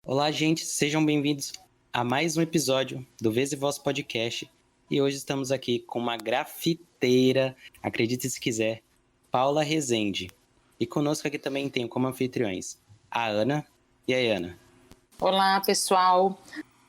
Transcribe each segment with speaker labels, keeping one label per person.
Speaker 1: Olá, gente, sejam bem-vindos a mais um episódio do Vez e Voz Podcast. E hoje estamos aqui com uma grafiteira, acredite se quiser, Paula Rezende. E conosco aqui também tem como anfitriões a Ana. E aí, Ana?
Speaker 2: Olá, pessoal.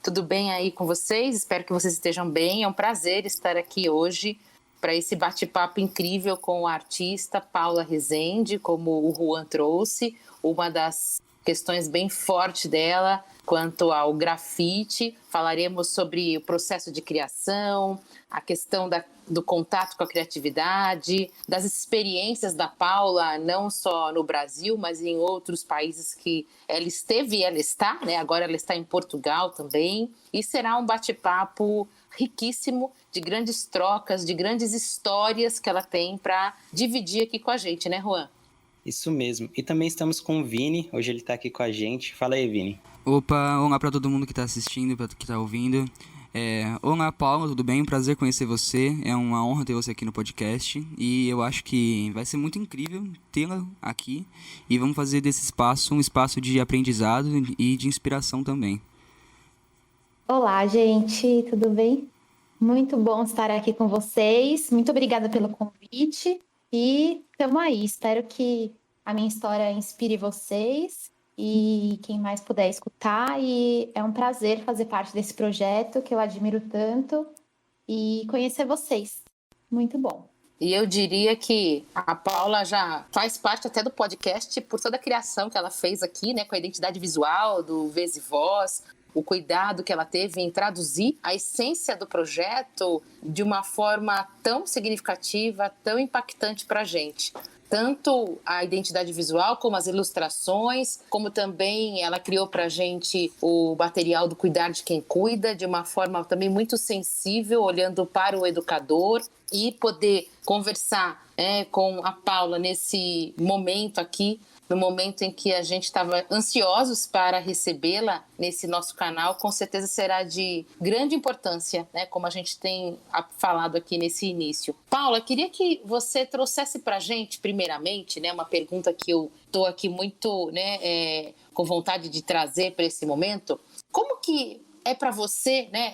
Speaker 2: Tudo bem aí com vocês? Espero que vocês estejam bem. É um prazer estar aqui hoje para esse bate-papo incrível com a artista Paula Rezende, como o Juan trouxe, uma das questões bem fortes dela quanto ao grafite. Falaremos sobre o processo de criação, a questão do contato com a criatividade, das experiências da Paula, não só no Brasil, mas em outros países que ela esteve e ela está, né? Agora ela está em Portugal também. E será um bate-papo riquíssimo de grandes trocas, de grandes histórias que ela tem para dividir aqui com a gente, né, Juan?
Speaker 1: Isso mesmo. E também estamos com o Vini, hoje ele está aqui com a gente. Fala aí, Vini.
Speaker 3: Opa, olá para todo mundo que está assistindo, para que está ouvindo. Olá, Paula, tudo bem? Prazer conhecer você. É uma honra ter você aqui no podcast. E eu acho que vai ser muito incrível tê-la aqui. E vamos fazer desse espaço um espaço de aprendizado e de inspiração também.
Speaker 4: Olá, gente, tudo bem? Muito bom estar aqui com vocês. Muito obrigada pelo convite. E estamos aí. Espero que a minha história inspire vocês e quem mais puder escutar. E é um prazer fazer parte desse projeto que eu admiro tanto e conhecer vocês. Muito bom.
Speaker 2: E eu diria que a Paula já faz parte até do podcast por toda a criação que ela fez aqui, né, com a identidade visual do Vez e Voz, o cuidado que ela teve em traduzir a essência do projeto de uma forma tão significativa, tão impactante para a gente. Tanto a identidade visual, como as ilustrações, como também ela criou para a gente o material do Cuidar de Quem Cuida, de uma forma também muito sensível, olhando para o educador, e poder conversar com a Paula nesse momento aqui, no momento em que a gente estava ansiosos para recebê-la nesse nosso canal, com certeza será de grande importância, né, como a gente tem falado aqui nesse início. Paula, queria que você trouxesse para a gente, primeiramente, né, uma pergunta que eu estou aqui muito com vontade de trazer para esse momento. Como que é para você, né,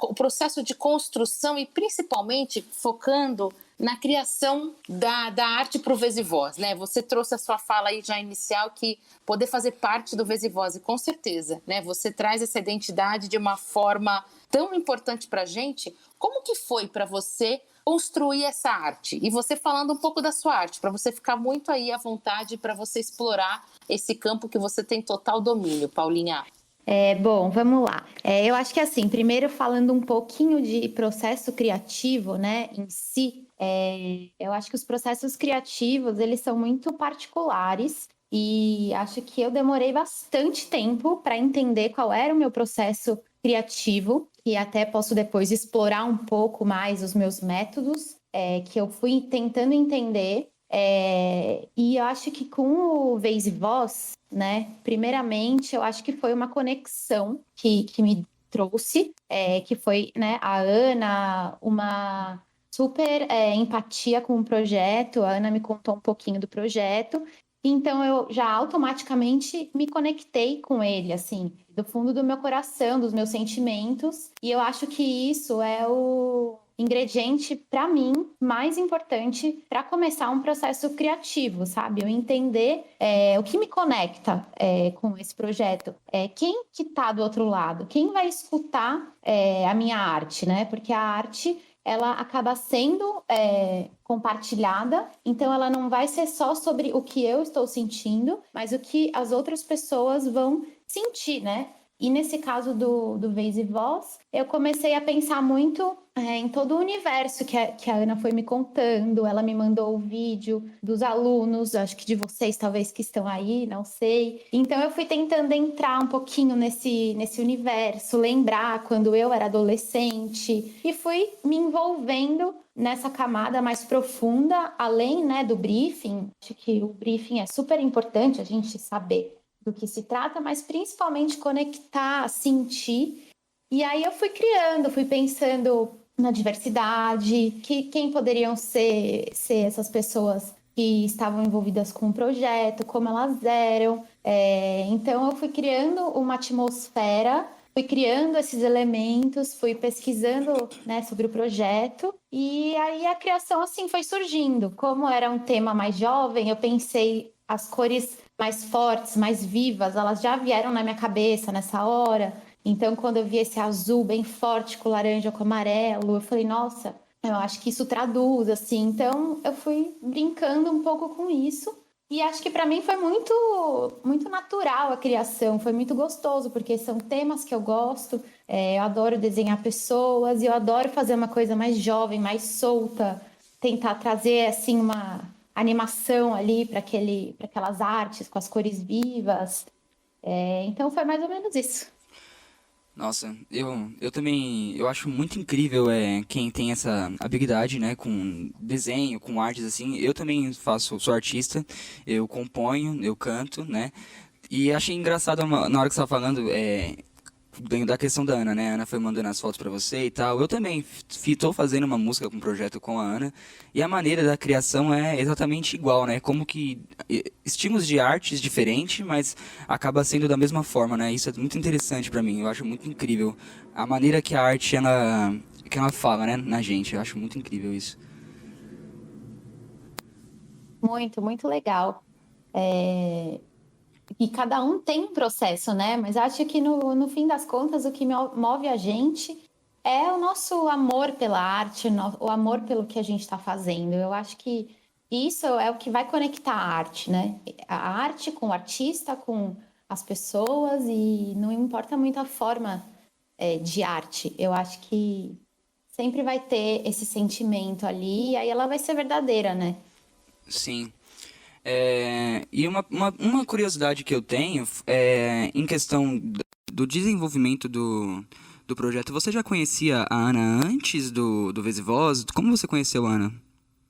Speaker 2: o processo de construção e principalmente focando na criação da arte para o Vez e Voz, né? Você trouxe a sua fala aí já inicial que poder fazer parte do Vez e Voz, e com certeza, né? Você traz essa identidade de uma forma tão importante para a gente. Como que foi para você construir essa arte? E você falando um pouco da sua arte, para você ficar muito aí à vontade, para você explorar esse campo que você tem total domínio, Paulinha.
Speaker 4: Bom, vamos lá. Eu acho que assim, primeiro falando um pouquinho de processo criativo, né, em si, eu acho que os processos criativos, eles são muito particulares e acho que eu demorei bastante tempo para entender qual era o meu processo criativo, e até posso depois explorar um pouco mais os meus métodos, que eu fui tentando entender. E eu acho que com o Vez e Voz, né, primeiramente, eu acho que foi uma conexão que me trouxe, que foi, né, a Ana, uma super empatia com o projeto. A Ana me contou um pouquinho do projeto, então eu já automaticamente me conectei com ele, assim, do fundo do meu coração, dos meus sentimentos, e eu acho que isso é o ingrediente, para mim, mais importante para começar um processo criativo, sabe? Eu entender o que me conecta com esse projeto. Quem que tá do outro lado? Quem vai escutar a minha arte, né? Porque a arte, ela acaba sendo compartilhada, então ela não vai ser só sobre o que eu estou sentindo, mas o que as outras pessoas vão sentir, né? E nesse caso do Vez e Voz, eu comecei a pensar muito em todo o universo que a Ana foi me contando. Ela me mandou o vídeo dos alunos, acho que de vocês talvez que estão aí, não sei. Então eu fui tentando entrar um pouquinho nesse universo, lembrar quando eu era adolescente, e fui me envolvendo nessa camada mais profunda, além, né, do briefing. Acho que o briefing é super importante a gente saber do que se trata, mas principalmente conectar, sentir. E aí eu fui criando, fui pensando na diversidade, quem poderiam ser essas pessoas que estavam envolvidas com o projeto, como elas eram. Então eu fui criando uma atmosfera, fui criando esses elementos, fui pesquisando, né, sobre o projeto e aí a criação assim foi surgindo. Como era um tema mais jovem, eu pensei as cores mais fortes, mais vivas, elas já vieram na minha cabeça nessa hora. Então quando eu vi esse azul bem forte com laranja com amarelo, eu falei, nossa, eu acho que isso traduz assim. Então eu fui brincando um pouco com isso. E acho que para mim foi muito natural a criação, foi muito gostoso, porque são temas que eu gosto, eu adoro desenhar pessoas, e eu adoro fazer uma coisa mais jovem, mais solta, tentar trazer assim uma animação ali para aquelas artes com as cores vivas. Então foi mais ou menos isso.
Speaker 3: Nossa, eu também, eu acho muito incrível quem tem essa habilidade, né, com desenho, com artes assim. Eu também sou artista, eu componho, eu canto, né. E achei engraçado na hora que você estava falando, da questão da Ana, né? A Ana foi mandando as fotos pra você e tal. Eu também tô fazendo uma música com um projeto com a Ana. E a maneira da criação é exatamente igual, né? Como que estilos de artes diferentes, mas acaba sendo da mesma forma, né? Isso é muito interessante pra mim. Eu acho muito incrível a maneira que a arte que ela fala, né, na gente. Eu acho muito incrível isso.
Speaker 4: Muito legal. E cada um tem um processo, né? Mas acho que no fim das contas, o que move a gente é o nosso amor pela arte, o amor pelo que a gente está fazendo. Eu acho que isso é o que vai conectar a arte, né? A arte com o artista, com as pessoas, e não importa muito a forma, de arte. Eu acho que sempre vai ter esse sentimento ali, e aí ela vai ser verdadeira, né?
Speaker 3: Sim. E uma curiosidade que eu tenho em questão do desenvolvimento do projeto. Você já conhecia a Ana antes do Vez e Voz? Como você conheceu a Ana?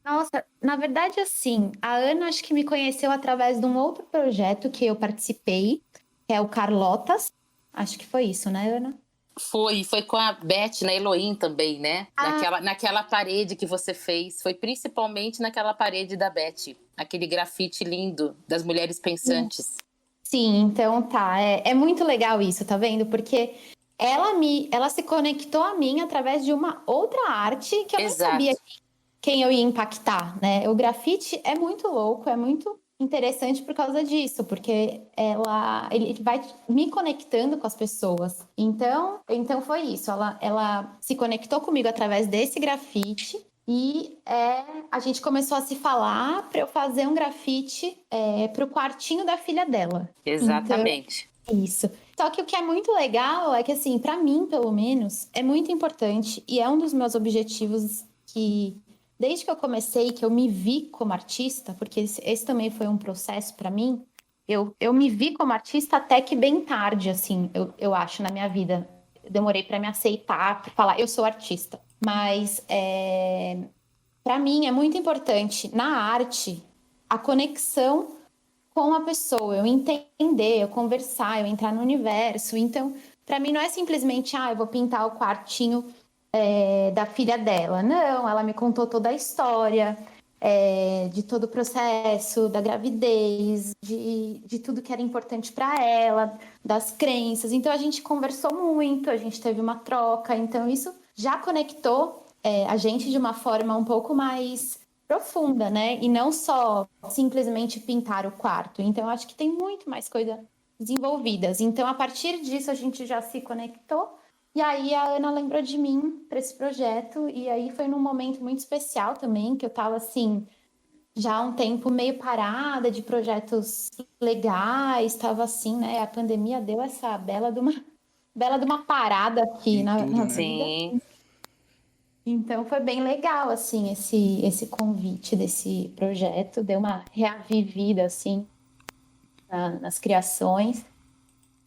Speaker 4: Nossa, na verdade, assim, a Ana acho que me conheceu através de um outro projeto que eu participei, que é o Carlotas. Acho que foi isso, né, Ana?
Speaker 2: Foi com a Beth, na Elohim também, né?
Speaker 4: Ah,
Speaker 2: Naquela parede que você fez. Foi principalmente naquela parede da Beth. Aquele grafite lindo das mulheres pensantes.
Speaker 4: sim, então tá. É muito legal isso, tá vendo? Porque ela se conectou a mim através de uma outra arte que eu nem sabia
Speaker 2: Exato.
Speaker 4: quem eu ia impactar, né? O grafite é muito louco, é muito interessante por causa disso, porque ele vai me conectando com as pessoas. Então foi isso. Ela se conectou comigo através desse grafite e a gente começou a se falar para eu fazer um grafite para o quartinho da filha dela. Então,
Speaker 2: Exatamente.
Speaker 4: isso. Só que o que é muito legal é que, assim, para mim, pelo menos, é muito importante e é um dos meus objetivos que, desde que eu comecei, que eu me vi como artista, porque esse também foi um processo para mim, eu me vi como artista até que bem tarde, assim, eu acho, na minha vida. Eu demorei para me aceitar, para falar, eu sou artista. Mas, para mim, é muito importante, na arte, a conexão com a pessoa, eu entender, eu conversar, eu entrar no universo. Então, para mim não é simplesmente, eu vou pintar o quartinho da filha dela. Não, ela me contou toda a história, de todo o processo, da gravidez, de tudo que era importante para ela, das crenças. Então, a gente conversou muito, a gente teve uma troca. Então, isso já conectou a gente de uma forma um pouco mais profunda, né? E não só simplesmente pintar o quarto. Então, acho que tem muito mais coisas desenvolvidas. Então, a partir disso, a gente já se conectou. E aí, a Ana lembrou de mim para esse projeto. E aí, foi num momento muito especial também, que eu estava assim, já há um tempo meio parada de projetos legais, estava assim, né? A pandemia deu essa bela de uma parada aqui
Speaker 3: Em
Speaker 4: na
Speaker 3: tudo, né?
Speaker 4: vida.
Speaker 2: Sim.
Speaker 4: Então foi bem legal, assim, esse convite desse projeto, deu uma reavivida, assim, nas criações.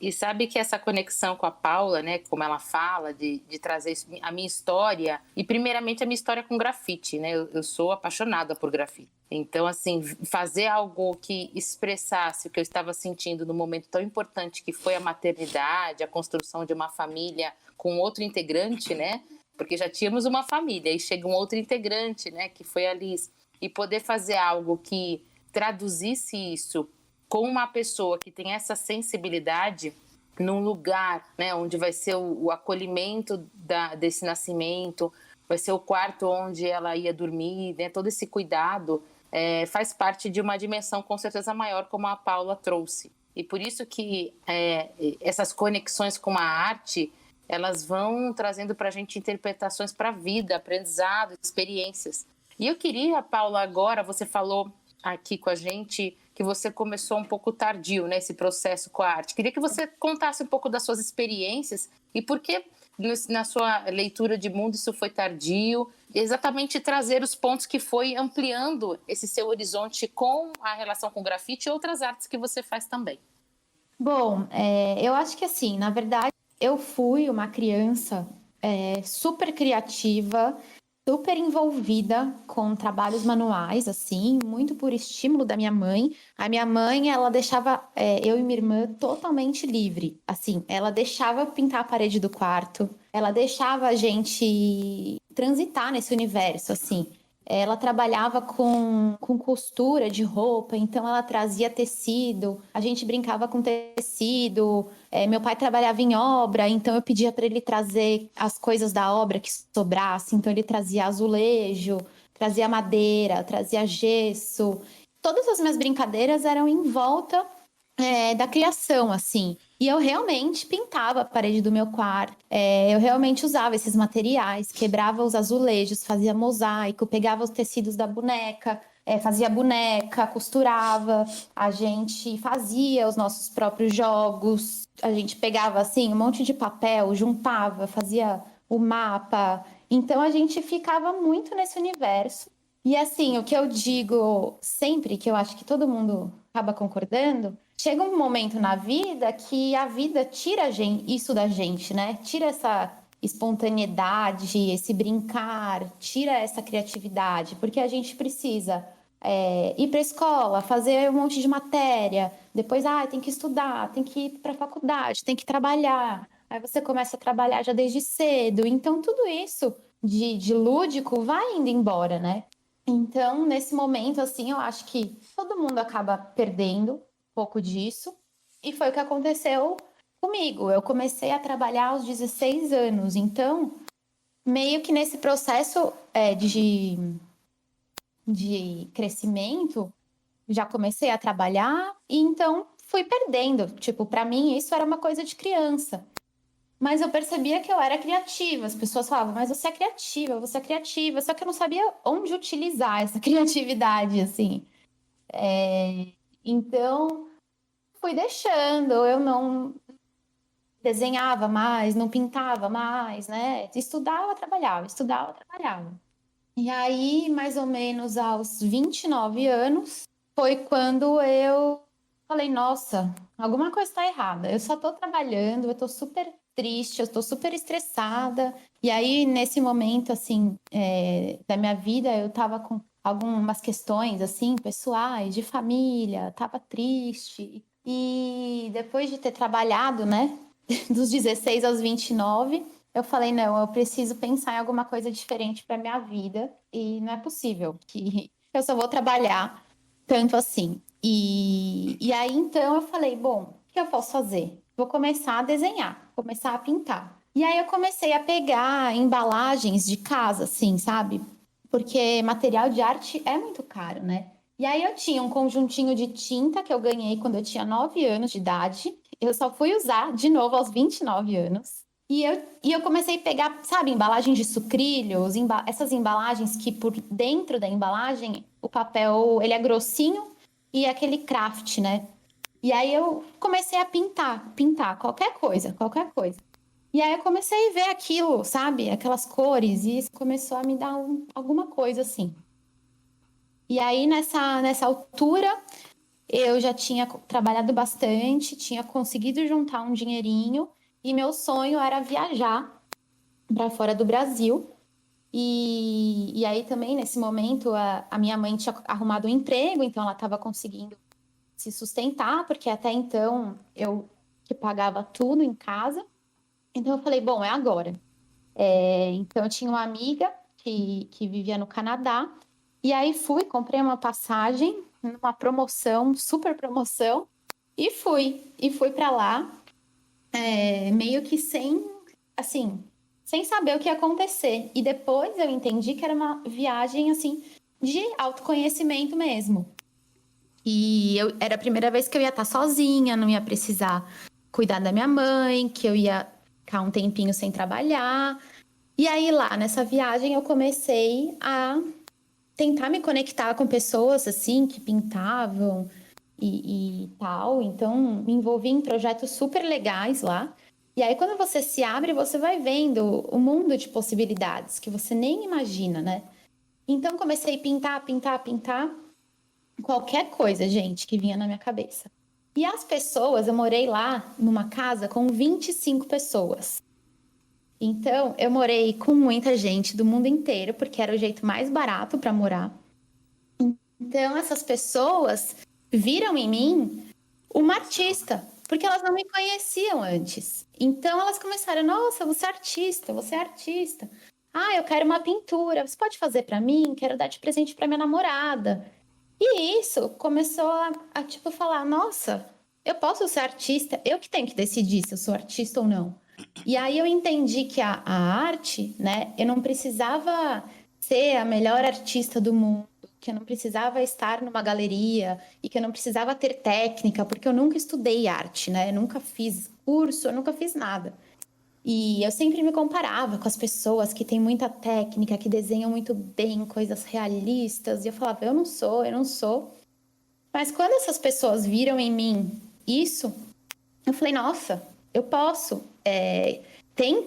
Speaker 2: E sabe que essa conexão com a Paula, né, como ela fala, de trazer a minha história, e primeiramente a minha história com grafite, né? Eu sou apaixonada por grafite. Então, assim, fazer algo que expressasse o que eu estava sentindo no momento tão importante que foi a maternidade, a construção de uma família com outro integrante, né? Porque já tínhamos uma família, e chega um outro integrante, né, que foi a Liz. E poder fazer algo que traduzisse isso com uma pessoa que tem essa sensibilidade num lugar, né, onde vai ser o acolhimento desse nascimento, vai ser o quarto onde ela ia dormir, né, todo esse cuidado faz parte de uma dimensão com certeza maior, como a Paula trouxe. E por isso que essas conexões com a arte, elas vão trazendo para a gente interpretações para a vida, aprendizado, experiências. E eu queria, Paula, agora, você falou aqui com a gente que você começou um pouco tardio, né, esse processo com a arte. Queria que você contasse um pouco das suas experiências e por que, na sua leitura de mundo, isso foi tardio. Exatamente trazer os pontos que foi ampliando esse seu horizonte com a relação com o grafite e outras artes que você faz também.
Speaker 4: Bom, eu acho que assim, na verdade, eu fui uma criança super criativa, super envolvida com trabalhos manuais, assim, muito por estímulo da minha mãe. A minha mãe, ela deixava eu e minha irmã totalmente livre, assim, ela deixava eu pintar a parede do quarto, ela deixava a gente transitar nesse universo, assim. Ela trabalhava com costura de roupa, então ela trazia tecido, a gente brincava com tecido. Meu pai trabalhava em obra, então eu pedia para ele trazer as coisas da obra que sobrasse. Então ele trazia azulejo, trazia madeira, trazia gesso. Todas as minhas brincadeiras eram em volta da criação, assim. E eu realmente pintava a parede do meu quarto. Eu realmente usava esses materiais, quebrava os azulejos, fazia mosaico, pegava os tecidos da boneca, fazia boneca, costurava. A gente fazia os nossos próprios jogos. A gente pegava, assim, um monte de papel, juntava, fazia o mapa. Então, a gente ficava muito nesse universo. E, assim, o que eu digo sempre, que eu acho que todo mundo acaba concordando, chega um momento na vida que a vida tira isso da gente, né? Tira essa espontaneidade, esse brincar, tira essa criatividade, porque a gente precisa ir para a escola, fazer um monte de matéria, depois tem que estudar, tem que ir para a faculdade, tem que trabalhar. Aí você começa a trabalhar já desde cedo. Então, tudo isso de lúdico vai indo embora, né? Então, nesse momento, assim, eu acho que todo mundo acaba perdendo pouco disso, e foi o que aconteceu comigo. Eu comecei a trabalhar aos 16 anos, então, meio que nesse processo de crescimento, já comecei a trabalhar, e então fui perdendo. Tipo, para mim, isso era uma coisa de criança. Mas eu percebia que eu era criativa. As pessoas falavam, mas você é criativa, você é criativa. Só que eu não sabia onde utilizar essa criatividade, assim. Então, fui deixando, eu não desenhava mais, não pintava mais, né? Estudava, trabalhava, estudava, trabalhava. E aí, mais ou menos aos 29 anos, foi quando eu falei, nossa, alguma coisa está errada. Eu só tô trabalhando, eu tô super triste, eu tô super estressada. E aí, nesse momento, assim, da minha vida, eu tava com algumas questões, assim, pessoais, de família, tava triste. E depois de ter trabalhado, né, dos 16 aos 29, eu falei, não, eu preciso pensar em alguma coisa diferente para minha vida. E não é possível que eu só vou trabalhar tanto assim. E aí, então, eu falei, bom, o que eu posso fazer? Vou começar a desenhar, começar a pintar. E aí, eu comecei a pegar embalagens de casa, assim, sabe? Porque material de arte é muito caro, né? E aí, eu tinha um conjuntinho de tinta que eu ganhei quando eu tinha 9 anos de idade. Eu só fui usar de novo aos 29 anos. E eu comecei a pegar, sabe, embalagens de sucrilhos, essas embalagens que por dentro da embalagem, o papel, ele é grossinho e é aquele craft, né? E aí eu comecei a pintar qualquer coisa, qualquer coisa. E aí eu comecei a ver aquilo, sabe, aquelas cores, e isso começou a me dar alguma coisa assim. E aí nessa altura, eu já tinha trabalhado bastante, tinha conseguido juntar um dinheirinho, e meu sonho era viajar para fora do Brasil. E aí também, nesse momento, a minha mãe tinha arrumado um emprego, então ela estava conseguindo se sustentar, porque até então eu que pagava tudo em casa. Então eu falei, bom, é agora. Então eu tinha uma amiga que vivia no Canadá, e aí comprei uma passagem, numa promoção, super promoção, e fui para lá, meio que sem saber o que ia acontecer. E depois eu entendi que era uma viagem, assim, de autoconhecimento mesmo. E era a primeira vez que eu ia estar sozinha, não ia precisar cuidar da minha mãe, que eu ia ficar um tempinho sem trabalhar. E aí, lá nessa viagem, eu comecei a tentar me conectar com pessoas, assim, que pintavam e tal. Então, me envolvi em projetos super legais lá. E aí, quando você se abre, você vai vendo o mundo de possibilidades que você nem imagina, né? Então, comecei a pintar. Qualquer coisa, gente, que vinha na minha cabeça. E as pessoas, eu morei lá numa casa com 25 pessoas. Então, eu morei com muita gente do mundo inteiro, porque era o jeito mais barato para morar. Então, essas pessoas viram em mim uma artista, porque elas não me conheciam antes. Então, elas começaram: nossa, você é artista, você é artista. Ah, eu quero uma pintura, você pode fazer para mim? Quero dar de presente para minha namorada. E isso começou a tipo, falar: nossa, eu posso ser artista, eu que tenho que decidir se eu sou artista ou não. E aí eu entendi que a arte, né, eu não precisava ser a melhor artista do mundo, que eu não precisava estar numa galeria e que eu não precisava ter técnica, porque eu nunca estudei arte, né? Eu nunca fiz curso, eu nunca fiz nada. E eu sempre me comparava com as pessoas que têm muita técnica, que desenham muito bem, coisas realistas. E eu falava: eu não sou. Mas quando essas pessoas viram em mim isso, eu falei: nossa, eu posso.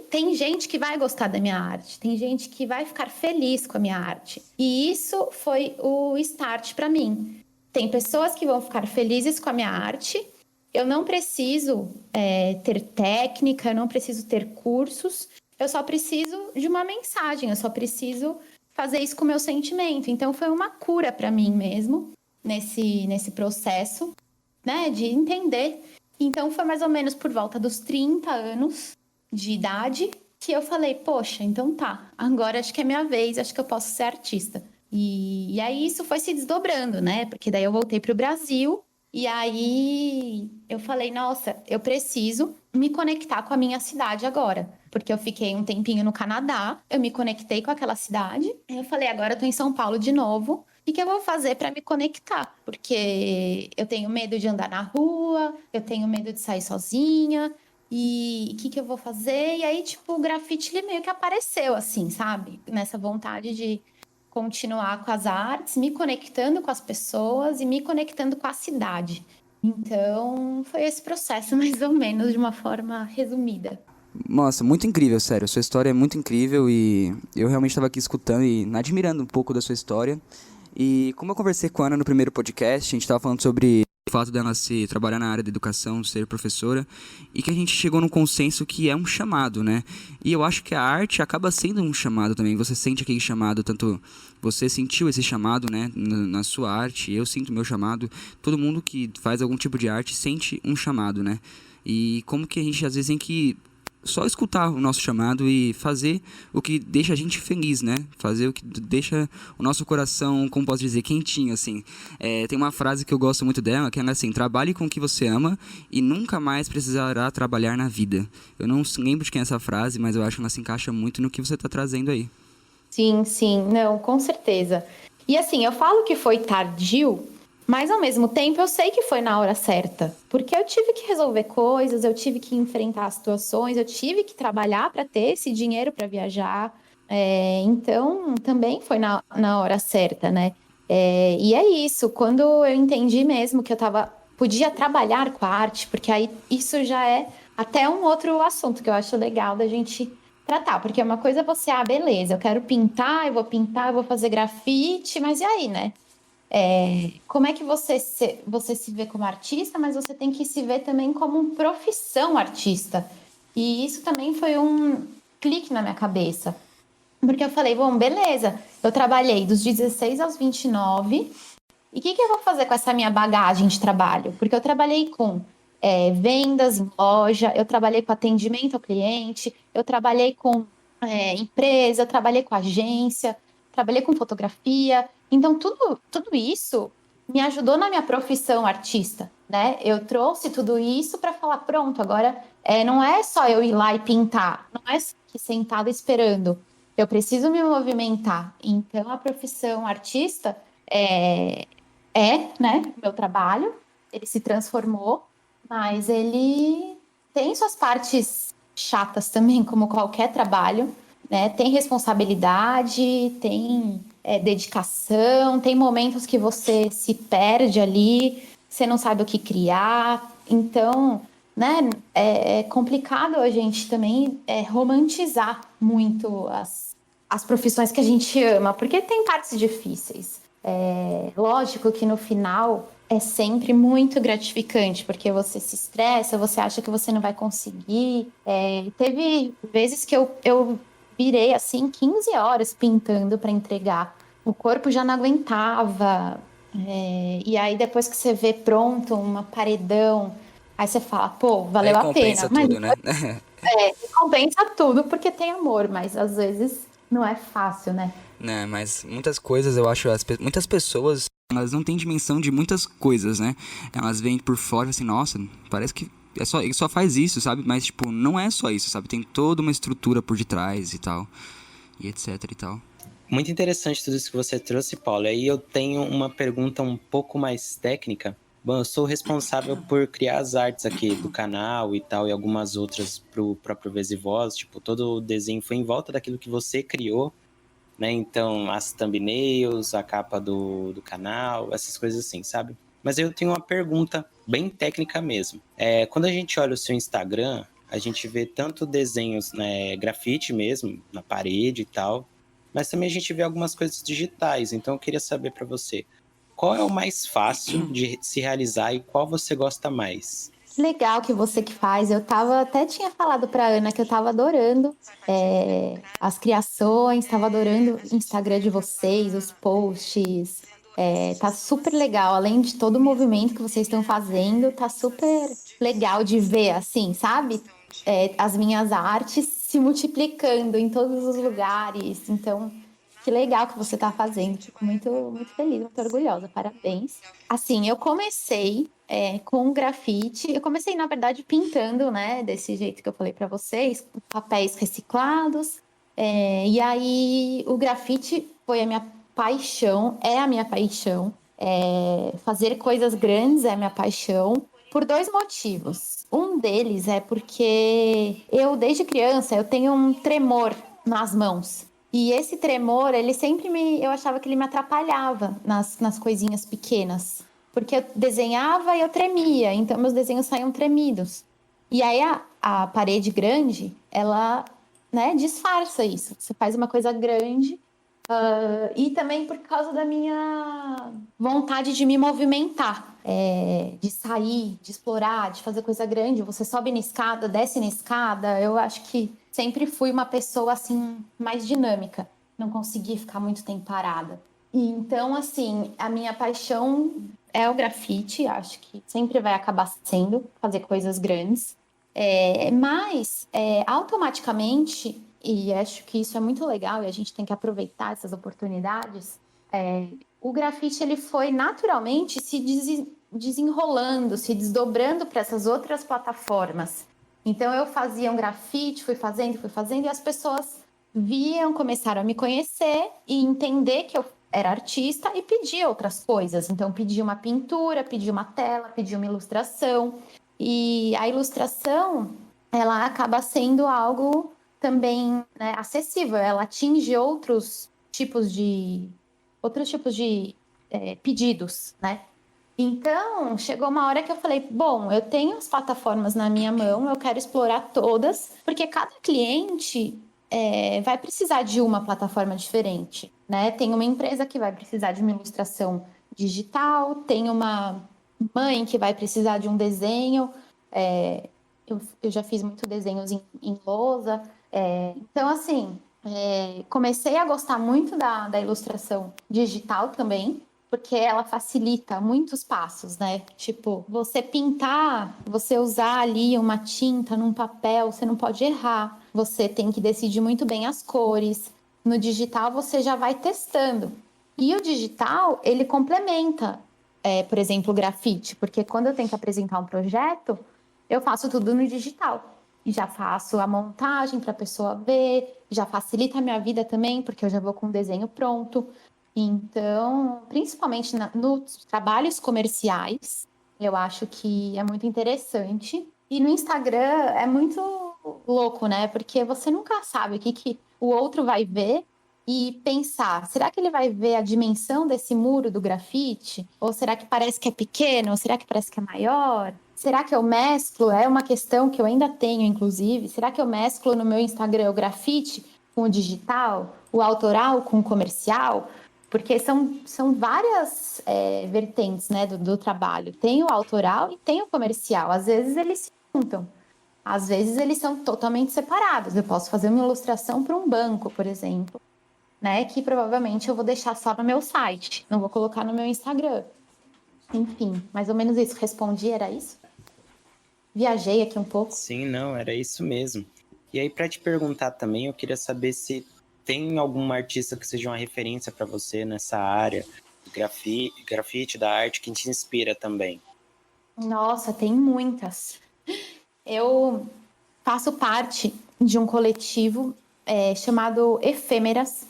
Speaker 4: Tem gente que vai gostar da minha arte, tem gente que vai ficar feliz com a minha arte. E isso foi o start para mim. Tem pessoas que vão ficar felizes com a minha arte. Eu não preciso ter técnica, eu não preciso ter cursos, eu só preciso de uma mensagem, eu só preciso fazer isso com o meu sentimento. Então, foi uma cura para mim mesmo, nesse processo, né, de entender. Então, foi mais ou menos por volta dos 30 anos de idade que eu falei: poxa, então tá, agora acho que é minha vez, acho que eu posso ser artista. E aí isso foi se desdobrando, né, porque daí eu voltei para o Brasil. E aí eu falei: nossa, eu preciso me conectar com a minha cidade agora. Porque eu fiquei um tempinho no Canadá, eu me conectei com aquela cidade. Aí eu falei: agora eu tô em São Paulo de novo. O que eu vou fazer para me conectar? Porque eu tenho medo de andar na rua, eu tenho medo de sair sozinha. E o que eu vou fazer? E aí, tipo, o grafite ele meio que apareceu, assim, sabe? Nessa vontade de continuar com as artes, me conectando com as pessoas e me conectando com a cidade. Então, foi esse processo, mais ou menos, de uma forma resumida.
Speaker 3: Nossa, muito incrível, sério. Sua história é muito incrível e eu realmente estava aqui escutando e admirando um pouco da sua história. E como eu conversei com a Ana no primeiro podcast, a gente estava falando sobre o fato dela trabalhar na área da educação, ser professora, e que a gente chegou num consenso que é um chamado, né? E eu acho que a arte acaba sendo um chamado também. Você sente aquele chamado, tanto você sentiu esse chamado, né, na sua arte, eu sinto meu chamado, todo mundo que faz algum tipo de arte sente um chamado, né? E como que a gente às vezes tem que só escutar o nosso chamado e fazer o que deixa a gente feliz, né? Fazer o que deixa o nosso coração, como posso dizer, quentinho, assim. Tem uma frase que eu gosto muito dela, que é assim: trabalhe com o que você ama e nunca mais precisará trabalhar na vida. Eu não lembro de quem é essa frase, mas eu acho que ela se encaixa muito no que você está trazendo aí.
Speaker 4: Sim, não, com certeza. E assim, eu falo que foi tardio, mas ao mesmo tempo eu sei que foi na hora certa, porque eu tive que resolver coisas, eu tive que enfrentar situações, eu tive que trabalhar para ter esse dinheiro para viajar. Então também foi na hora certa, né? E é isso, quando eu entendi mesmo que podia trabalhar com a arte, porque aí isso já é até um outro assunto que eu acho legal da gente tratar, porque uma coisa é você: beleza, eu quero pintar, eu vou fazer grafite, mas e aí, né? Como é que você se vê como artista, mas você tem que se ver também como profissão artista. E isso também foi um clique na minha cabeça. Porque eu falei: bom, beleza, eu trabalhei dos 16 aos 29, e o que eu vou fazer com essa minha bagagem de trabalho? Porque eu trabalhei com vendas em loja, eu trabalhei com atendimento ao cliente, eu trabalhei com empresa, eu trabalhei com agência, trabalhei com fotografia. Então, tudo isso me ajudou na minha profissão artista, né? Eu trouxe tudo isso para falar, pronto, agora não é só eu ir lá e pintar, não é só aqui sentada esperando. Eu preciso me movimentar. Então, a profissão artista né, meu trabalho, ele se transformou, mas ele tem suas partes chatas também, como qualquer trabalho, né? Tem responsabilidade, tem dedicação, tem momentos que você se perde ali, você não sabe o que criar. Então, né, é complicado a gente também romantizar muito as profissões que a gente ama, porque tem partes difíceis. Lógico que no final é sempre muito gratificante, porque você se estressa, você acha que você não vai conseguir. Teve vezes que eu virei assim 15 horas pintando para entregar. O corpo já não aguentava. E aí depois que você vê pronto, uma paredão, aí você fala, pô, valeu a pena.
Speaker 3: Recompensa tudo, né?
Speaker 4: Recompensa tudo porque tem amor, mas às vezes não é fácil, né?
Speaker 3: Né, mas muitas coisas eu acho, muitas pessoas, elas não têm dimensão de muitas coisas, né? Elas veem por fora assim, nossa, parece que ele só faz isso, sabe? Mas, tipo, não é só isso, sabe? Tem toda uma estrutura por detrás e tal, e etc e tal.
Speaker 1: Muito interessante tudo isso que você trouxe, Paulo. Aí eu tenho uma pergunta um pouco mais técnica. Bom, eu sou responsável por criar as artes aqui do canal e tal, e algumas outras pro próprio Vez e Voz. Tipo, todo o desenho foi em volta daquilo que você criou, né? Então, as thumbnails, a capa do canal, essas coisas assim, sabe? Mas eu tenho uma pergunta bem técnica mesmo. Quando a gente olha o seu Instagram, a gente vê tanto desenhos, né, grafite mesmo, na parede e tal, mas também a gente vê algumas coisas digitais. Então, eu queria saber para você, qual é o mais fácil de se realizar e qual você gosta mais?
Speaker 4: Legal que você que faz. Até tinha falado para Ana que eu tava adorando as criações, tava adorando o Instagram de vocês, os posts. Tá super legal. Além de todo o movimento que vocês estão fazendo, tá super legal de ver, assim, sabe? As minhas artes se multiplicando em todos os lugares. Então, que legal que você tá fazendo. Fico muito, muito feliz, muito orgulhosa. Parabéns. Assim, eu comecei com grafite. Eu comecei, na verdade, pintando, né? Desse jeito que eu falei para vocês, com papéis reciclados. E aí, o grafite foi a minha paixão, é a minha paixão. Fazer coisas grandes é a minha paixão. Por dois motivos. Um deles é porque eu, desde criança, eu tenho um tremor nas mãos. E esse tremor, ele sempre eu achava que ele me atrapalhava nas coisinhas pequenas. Porque eu desenhava e eu tremia, então meus desenhos saíam tremidos. E aí a parede grande, ela, né, disfarça isso. Você faz uma coisa grande. E também por causa da minha vontade de me movimentar, de sair, de explorar, de fazer coisa grande. Você sobe na escada, desce na escada. Eu acho que sempre fui uma pessoa assim mais dinâmica. Não consegui ficar muito tempo parada. E então, assim, a minha paixão é o grafite. Acho que sempre vai acabar sendo fazer coisas grandes. Mas automaticamente, e acho que isso é muito legal e a gente tem que aproveitar essas oportunidades, o grafite ele foi naturalmente se desenrolando, se desdobrando para essas outras plataformas. Então eu fazia um grafite, fui fazendo, e as pessoas viam, começaram a me conhecer e entender que eu era artista e pedia outras coisas. Então pedia uma pintura, pedia uma tela, pedia uma ilustração. E a ilustração, ela acaba sendo algo também, né, acessível. Ela atinge outros tipos de pedidos, né? Então, chegou uma hora que eu falei, bom, eu tenho as plataformas na minha mão, eu quero explorar todas, porque cada cliente vai precisar de uma plataforma diferente, né? Tem uma empresa que vai precisar de uma ilustração digital, tem uma mãe que vai precisar de um desenho. Eu já fiz muito desenhos em lousa. Então, assim, comecei a gostar muito da ilustração digital também, porque ela facilita muitos passos, né? Tipo, você pintar, você usar ali uma tinta num papel, você não pode errar. Você tem que decidir muito bem as cores. No digital, você já vai testando. E o digital, ele complementa por exemplo, grafite, porque quando eu tenho que apresentar um projeto, eu faço tudo no digital. E já faço a montagem para a pessoa ver, já facilita a minha vida também, porque eu já vou com o desenho pronto. Então, principalmente nos trabalhos comerciais, eu acho que é muito interessante. E no Instagram é muito louco, né? Porque você nunca sabe o que o outro vai ver e pensar, será que ele vai ver a dimensão desse muro do grafite? Ou será que parece que é pequeno? Ou será que parece que é maior? Será que eu mesclo? É uma questão que eu ainda tenho, inclusive. Será que eu mesclo no meu Instagram o grafite com o digital? O autoral com o comercial? Porque são várias vertentes, né, do trabalho. Tem o autoral e tem o comercial. Às vezes eles se juntam. Às vezes eles são totalmente separados. Eu posso fazer uma ilustração para um banco, por exemplo, né, que provavelmente eu vou deixar só no meu site, não vou colocar no meu Instagram. Enfim, mais ou menos isso. Respondi, era isso? Viajei aqui um pouco.
Speaker 1: Sim, não, era isso mesmo. E aí, para te perguntar também, eu queria saber se tem alguma artista que seja uma referência para você nessa área do grafite, da arte, que te inspira também.
Speaker 4: Nossa, tem muitas. Eu faço parte de um coletivo chamado Efêmeras,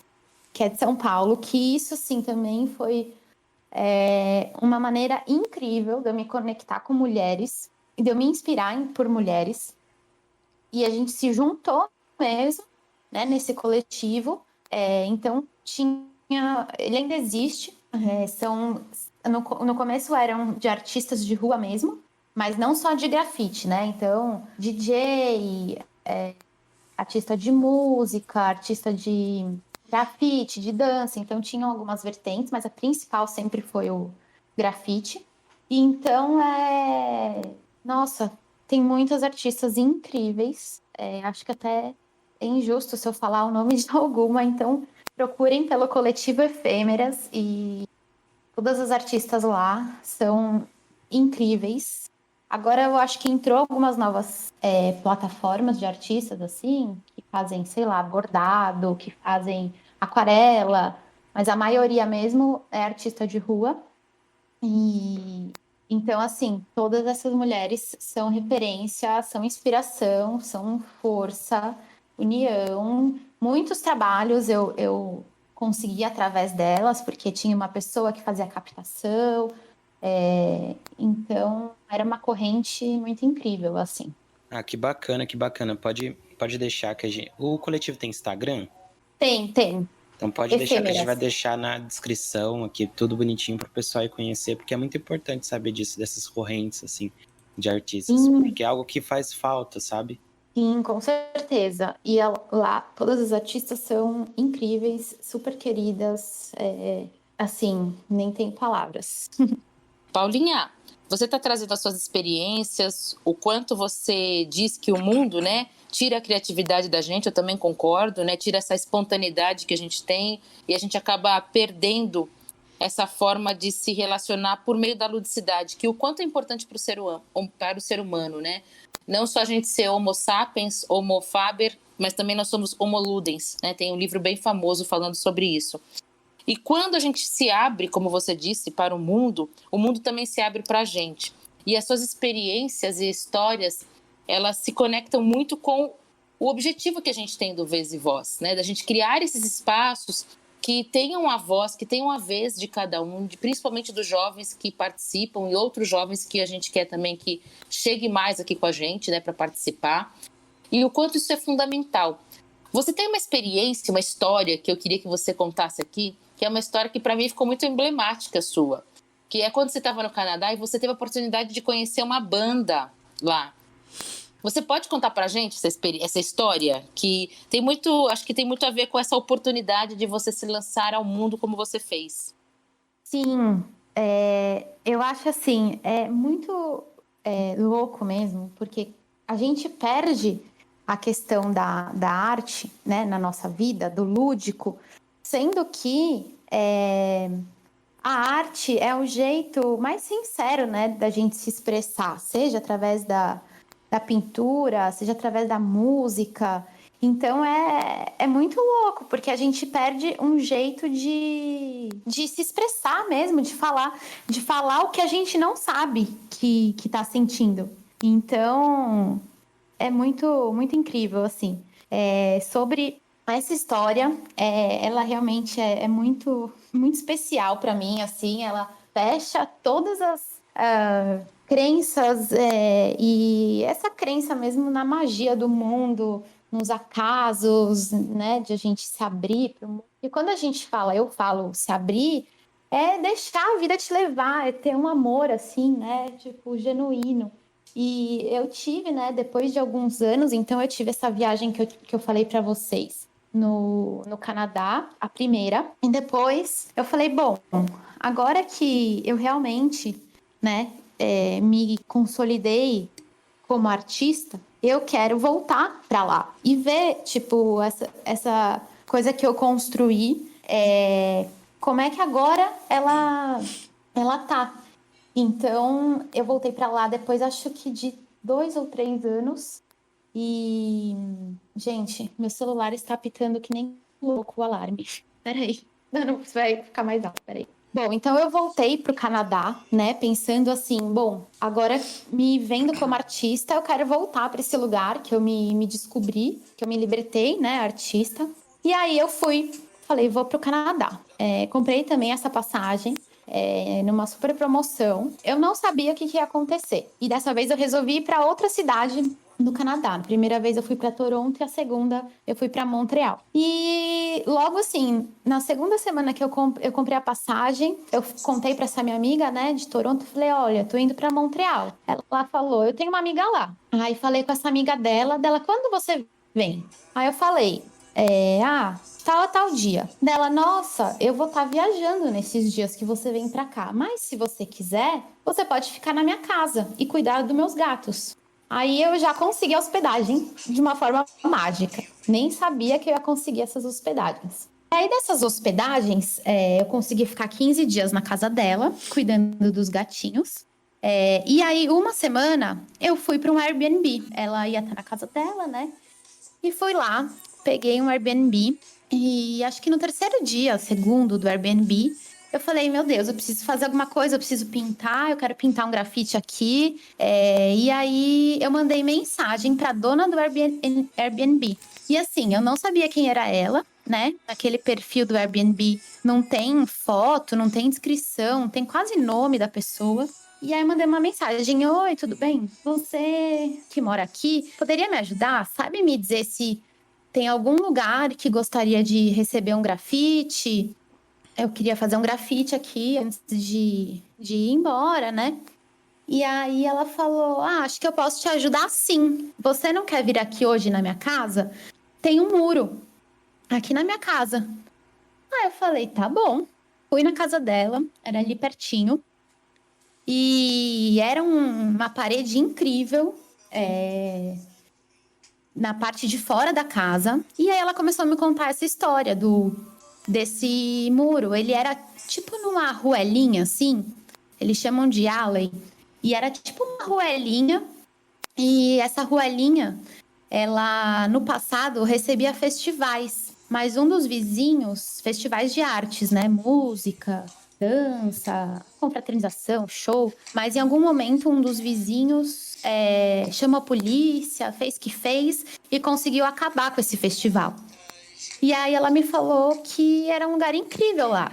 Speaker 4: que é de São Paulo, que isso, sim, também foi uma maneira incrível de eu me conectar com mulheres e de eu me inspirar por mulheres. E a gente se juntou mesmo, né, nesse coletivo. Então, ele ainda existe. No começo eram de artistas de rua mesmo, mas não só de grafite, né? Então, DJ, artista de música, artista de grafite, de dança. Então, tinham algumas vertentes, mas a principal sempre foi o grafite. E então, nossa, tem muitas artistas incríveis. Acho que até é injusto se eu falar o nome de alguma, então procurem pelo Coletivo Efêmeras e todas as artistas lá são incríveis. Agora eu acho que entrou algumas novas plataformas de artistas, assim, que fazem, sei lá, bordado, que fazem aquarela, mas a maioria mesmo é artista de rua. E então, assim, todas essas mulheres são referência, são inspiração, são força, união. Muitos trabalhos eu consegui através delas, porque tinha uma pessoa que fazia a captação. Então, era uma corrente muito incrível, assim.
Speaker 1: Ah, que bacana, que bacana. Pode deixar que a gente... O coletivo tem Instagram?
Speaker 4: Tem.
Speaker 1: Então pode deixar que a gente vai
Speaker 4: Efêmeras.
Speaker 1: deixar na descrição aqui, tudo bonitinho para o pessoal ir conhecer, porque é muito importante saber disso, dessas correntes, assim, de artistas, porque é algo que faz falta, sabe?
Speaker 4: Sim, com certeza. E lá, todas as artistas são incríveis, super queridas. Assim, nem tem palavras.
Speaker 2: Paulinha, você está trazendo as suas experiências, o quanto você diz que o mundo, né, tira a criatividade da gente, eu também concordo, né, tira essa espontaneidade que a gente tem e a gente acaba perdendo essa forma de se relacionar por meio da ludicidade, que o quanto é importante para o ser humano, né? Não só a gente ser homo sapiens, homo faber, mas também nós somos homo ludens, né? Tem um livro bem famoso falando sobre isso. E quando a gente se abre, como você disse, para o mundo também se abre para a gente. E as suas experiências e histórias, elas se conectam muito com o objetivo que a gente tem do Vez e Voz, né? Da gente criar esses espaços que tenham a voz, que tenham a vez de cada um, principalmente dos jovens que participam e outros jovens que a gente quer também que chegue mais aqui com a gente, né, para participar. E o quanto isso é fundamental. Você tem uma experiência, uma história que eu queria que você contasse aqui, que é uma história que para mim ficou muito emblemática sua, que é quando você estava no Canadá e você teve a oportunidade de conhecer uma banda lá. Você pode contar pra gente essa história que tem muito, acho que tem muito a ver com essa oportunidade de você se lançar ao mundo como você fez?
Speaker 4: Sim, eu acho assim, é muito louco mesmo, porque a gente perde a questão da arte, né, na nossa vida, do lúdico, sendo que a arte é o jeito mais sincero, né, da gente se expressar, seja através da pintura, seja através da música. Então é muito louco, porque a gente perde um jeito de se expressar mesmo, de falar o que a gente não sabe que tá sentindo. Então é muito, muito incrível, assim. Sobre essa história, ela realmente é muito, muito especial para mim, assim. Ela fecha todas as crenças e essa crença mesmo na magia do mundo, nos acasos, né, de a gente se abrir para o mundo. E quando a gente eu falo se abrir, é deixar a vida te levar, é ter um amor, assim, né, tipo, genuíno. E eu tive, né, depois de alguns anos, então eu tive essa viagem que eu falei para vocês no Canadá, a primeira. E depois eu falei, bom, agora que eu realmente, né, me consolidei como artista, eu quero voltar para lá e ver, tipo, essa coisa que eu construí, como é que agora ela tá. Então, eu voltei para lá depois, acho que de 2 ou 3 anos. E, gente, meu celular está apitando que nem louco o alarme. Peraí, não vai ficar mais alto, peraí. Bom, então eu voltei para o Canadá, né, pensando assim, bom, agora me vendo como artista, eu quero voltar para esse lugar que eu me descobri, que eu me libertei, né, artista. E aí eu falei, vou para o Canadá. Comprei também essa passagem, numa super promoção. Eu não sabia o que ia acontecer. E dessa vez eu resolvi ir para outra cidade no Canadá. A primeira vez eu fui para Toronto e a segunda eu fui para Montreal. E logo assim, na segunda semana que eu comprei a passagem, eu contei para essa minha amiga, né, de Toronto, falei, olha, tô indo para Montreal. Ela falou, eu tenho uma amiga lá. Aí falei com essa amiga dela, quando você vem? Aí eu falei, tal dia. Dela, nossa, eu vou estar viajando nesses dias que você vem pra cá. Mas se você quiser, você pode ficar na minha casa e cuidar dos meus gatos. Aí eu já consegui a hospedagem de uma forma mágica. Nem sabia que eu ia conseguir essas hospedagens. Aí dessas hospedagens, eu consegui ficar 15 dias na casa dela, cuidando dos gatinhos. E aí, uma semana, eu fui para um Airbnb. Ela ia estar na casa dela, né? E fui lá, peguei um Airbnb. E acho que no terceiro dia, segundo do Airbnb, eu falei, meu Deus, eu preciso fazer alguma coisa, eu preciso pintar, eu quero pintar um grafite aqui. E aí eu mandei mensagem para a dona do Airbnb. E assim, eu não sabia quem era ela, né? Naquele perfil do Airbnb não tem foto, não tem descrição, não tem quase nome da pessoa. E aí eu mandei uma mensagem, oi, tudo bem? Você que mora aqui, poderia me ajudar? Sabe me dizer se tem algum lugar que gostaria de receber um grafite? Eu queria fazer um grafite aqui antes de ir embora, né? E aí ela falou, acho que eu posso te ajudar sim. Você não quer vir aqui hoje na minha casa? Tem um muro aqui na minha casa. Aí eu falei, tá bom. Fui na casa dela, era ali pertinho. E era uma parede incrível, na parte de fora da casa. E aí ela começou a me contar essa história desse muro. Ele era tipo numa ruelinha, assim. Eles chamam de alley. E era tipo uma ruelinha. E essa ruelinha, ela, no passado, recebia festivais. Mas um dos vizinhos, festivais de artes, né? Música, dança, confraternização, show. Mas em algum momento, um dos vizinhos chamou a polícia, fez o que fez e conseguiu acabar com esse festival. E aí ela me falou que era um lugar incrível lá.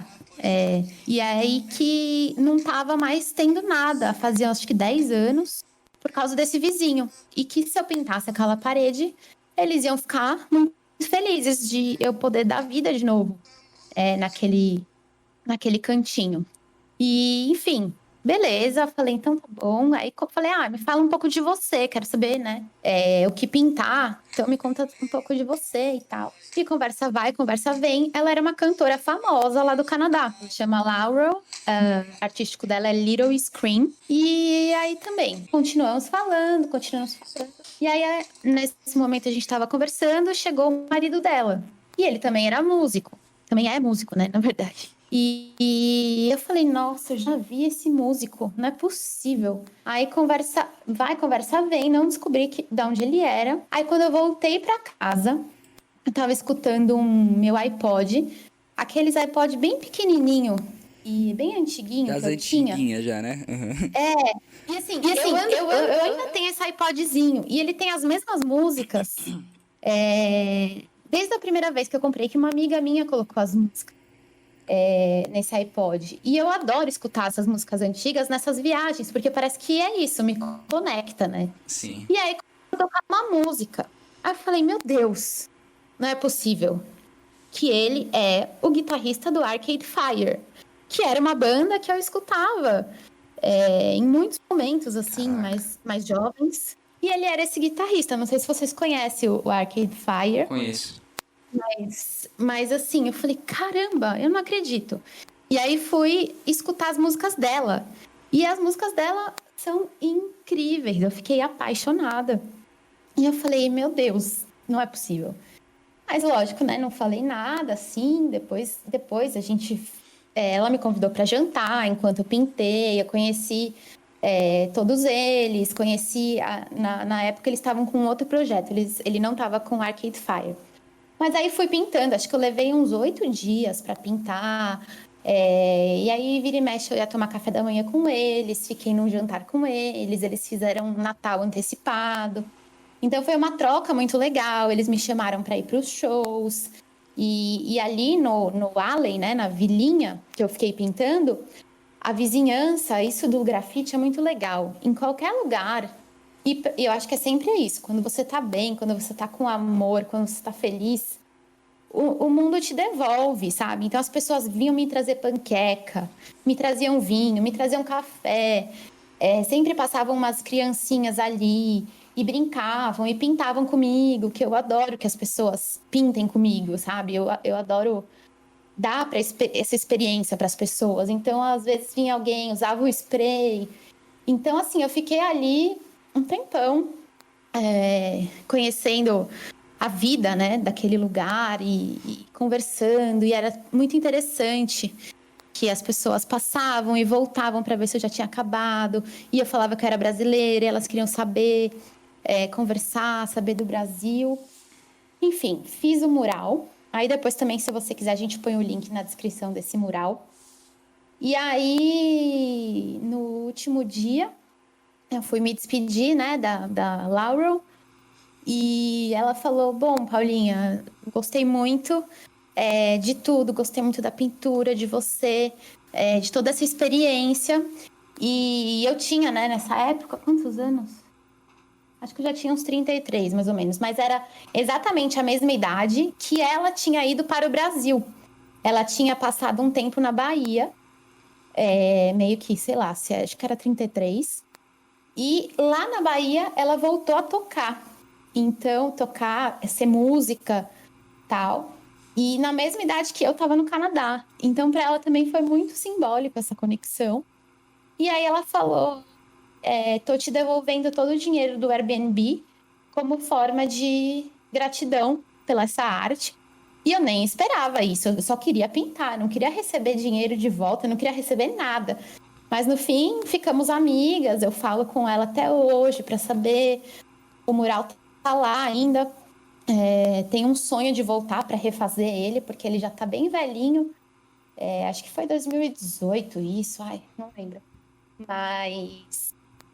Speaker 4: E aí que não tava mais tendo nada. Fazia acho que 10 anos por causa desse vizinho. E que se eu pintasse aquela parede, eles iam ficar muito felizes de eu poder dar vida de novo naquele cantinho. E, enfim, beleza. Falei, então tá bom. Aí falei, me fala um pouco de você, quero saber, né? O que pintar. Então me conta um pouco de você e tal. E conversa vai, conversa vem. Ela era uma cantora famosa lá do Canadá. Chama Laurel. Artístico dela é Little Scream. E aí também, continuamos falando. E aí, nesse momento a gente tava conversando, chegou o marido dela. E ele também era músico. Também é músico, né? Na verdade. E eu falei, nossa, eu já vi esse músico, não é possível. Aí conversa vai, conversa vem, não descobri de onde ele era. Aí quando eu voltei pra casa, eu tava escutando meu iPod, aqueles iPod bem pequenininho e bem antiguinho
Speaker 3: Das
Speaker 4: que eu tinha.
Speaker 3: antiguinhas já, né? Uhum.
Speaker 4: E assim, eu ainda tenho esse iPodzinho e ele tem as mesmas músicas desde a primeira vez que eu comprei, que uma amiga minha colocou as músicas nesse iPod. E eu adoro escutar essas músicas antigas nessas viagens, porque parece que é isso, me conecta, né?
Speaker 3: Sim.
Speaker 4: E aí, começou a tocar uma música. Aí eu falei, meu Deus, não é possível que ele é o guitarrista do Arcade Fire, que era uma banda que eu escutava em muitos momentos, assim, mais jovens. E ele era esse guitarrista. Não sei se vocês conhecem o Arcade Fire.
Speaker 3: Conheço.
Speaker 4: Mas assim, eu falei, caramba, eu não acredito. E aí fui escutar as músicas dela. E as músicas dela são incríveis. Eu fiquei apaixonada. E eu falei, meu Deus, não é possível. Mas lógico, né? Não falei nada, assim. Depois a gente... ela me convidou para jantar enquanto eu pintei. Eu conheci todos eles. Conheci... na época eles estavam com outro projeto. Ele não estava com Arcade Fire. Mas aí fui pintando. Acho que eu levei uns 8 dias para pintar. E aí, vira e mexe, eu ia tomar café da manhã com eles. Fiquei num jantar com eles. Eles fizeram um Natal antecipado. Então foi uma troca muito legal. Eles me chamaram para ir para os shows. E ali no Alley, né, na vilinha que eu fiquei pintando, a vizinhança, isso do grafite é muito legal. Em qualquer lugar. E eu acho que é sempre isso. Quando você tá bem, quando você tá com amor, quando você tá feliz, o mundo te devolve, sabe? Então as pessoas vinham me trazer panqueca, me traziam vinho, me traziam café. Sempre passavam umas criancinhas ali e brincavam e pintavam comigo, que eu adoro que as pessoas pintem comigo, sabe? Eu adoro dar essa experiência para as pessoas. Então, às vezes vinha alguém, usava o spray. Então, assim, eu fiquei ali um tempão conhecendo a vida, né, daquele lugar e conversando. E era muito interessante que as pessoas passavam e voltavam para ver se eu já tinha acabado. E eu falava que eu era brasileira, e elas queriam saber, conversar, saber do Brasil. Enfim, fiz o mural. Aí depois também, se você quiser, a gente põe o link na descrição desse mural. E aí, no último dia, eu fui me despedir, né, da Laurel. E ela falou, bom, Paulinha, gostei muito de tudo. Gostei muito da pintura, de você, de toda essa experiência. E eu tinha, né, nessa época, quantos anos? Acho que eu já tinha uns 33, mais ou menos. Mas era exatamente a mesma idade que ela tinha ido para o Brasil. Ela tinha passado um tempo na Bahia, meio que, sei lá, acho que era 33. E lá na Bahia, ela voltou a tocar. Então, tocar, ser música, tal. E na mesma idade que eu estava no Canadá. Então, para ela também foi muito simbólico essa conexão. E aí ela falou, tô te devolvendo todo o dinheiro do Airbnb como forma de gratidão pela essa arte. E eu nem esperava isso, eu só queria pintar, não queria receber dinheiro de volta, não queria receber nada. Mas no fim, ficamos amigas, eu falo com ela até hoje para saber. O mural tá lá ainda. Tenho um sonho de voltar para refazer ele, porque ele já tá bem velhinho. Acho que foi 2018 isso, não lembro. Mas,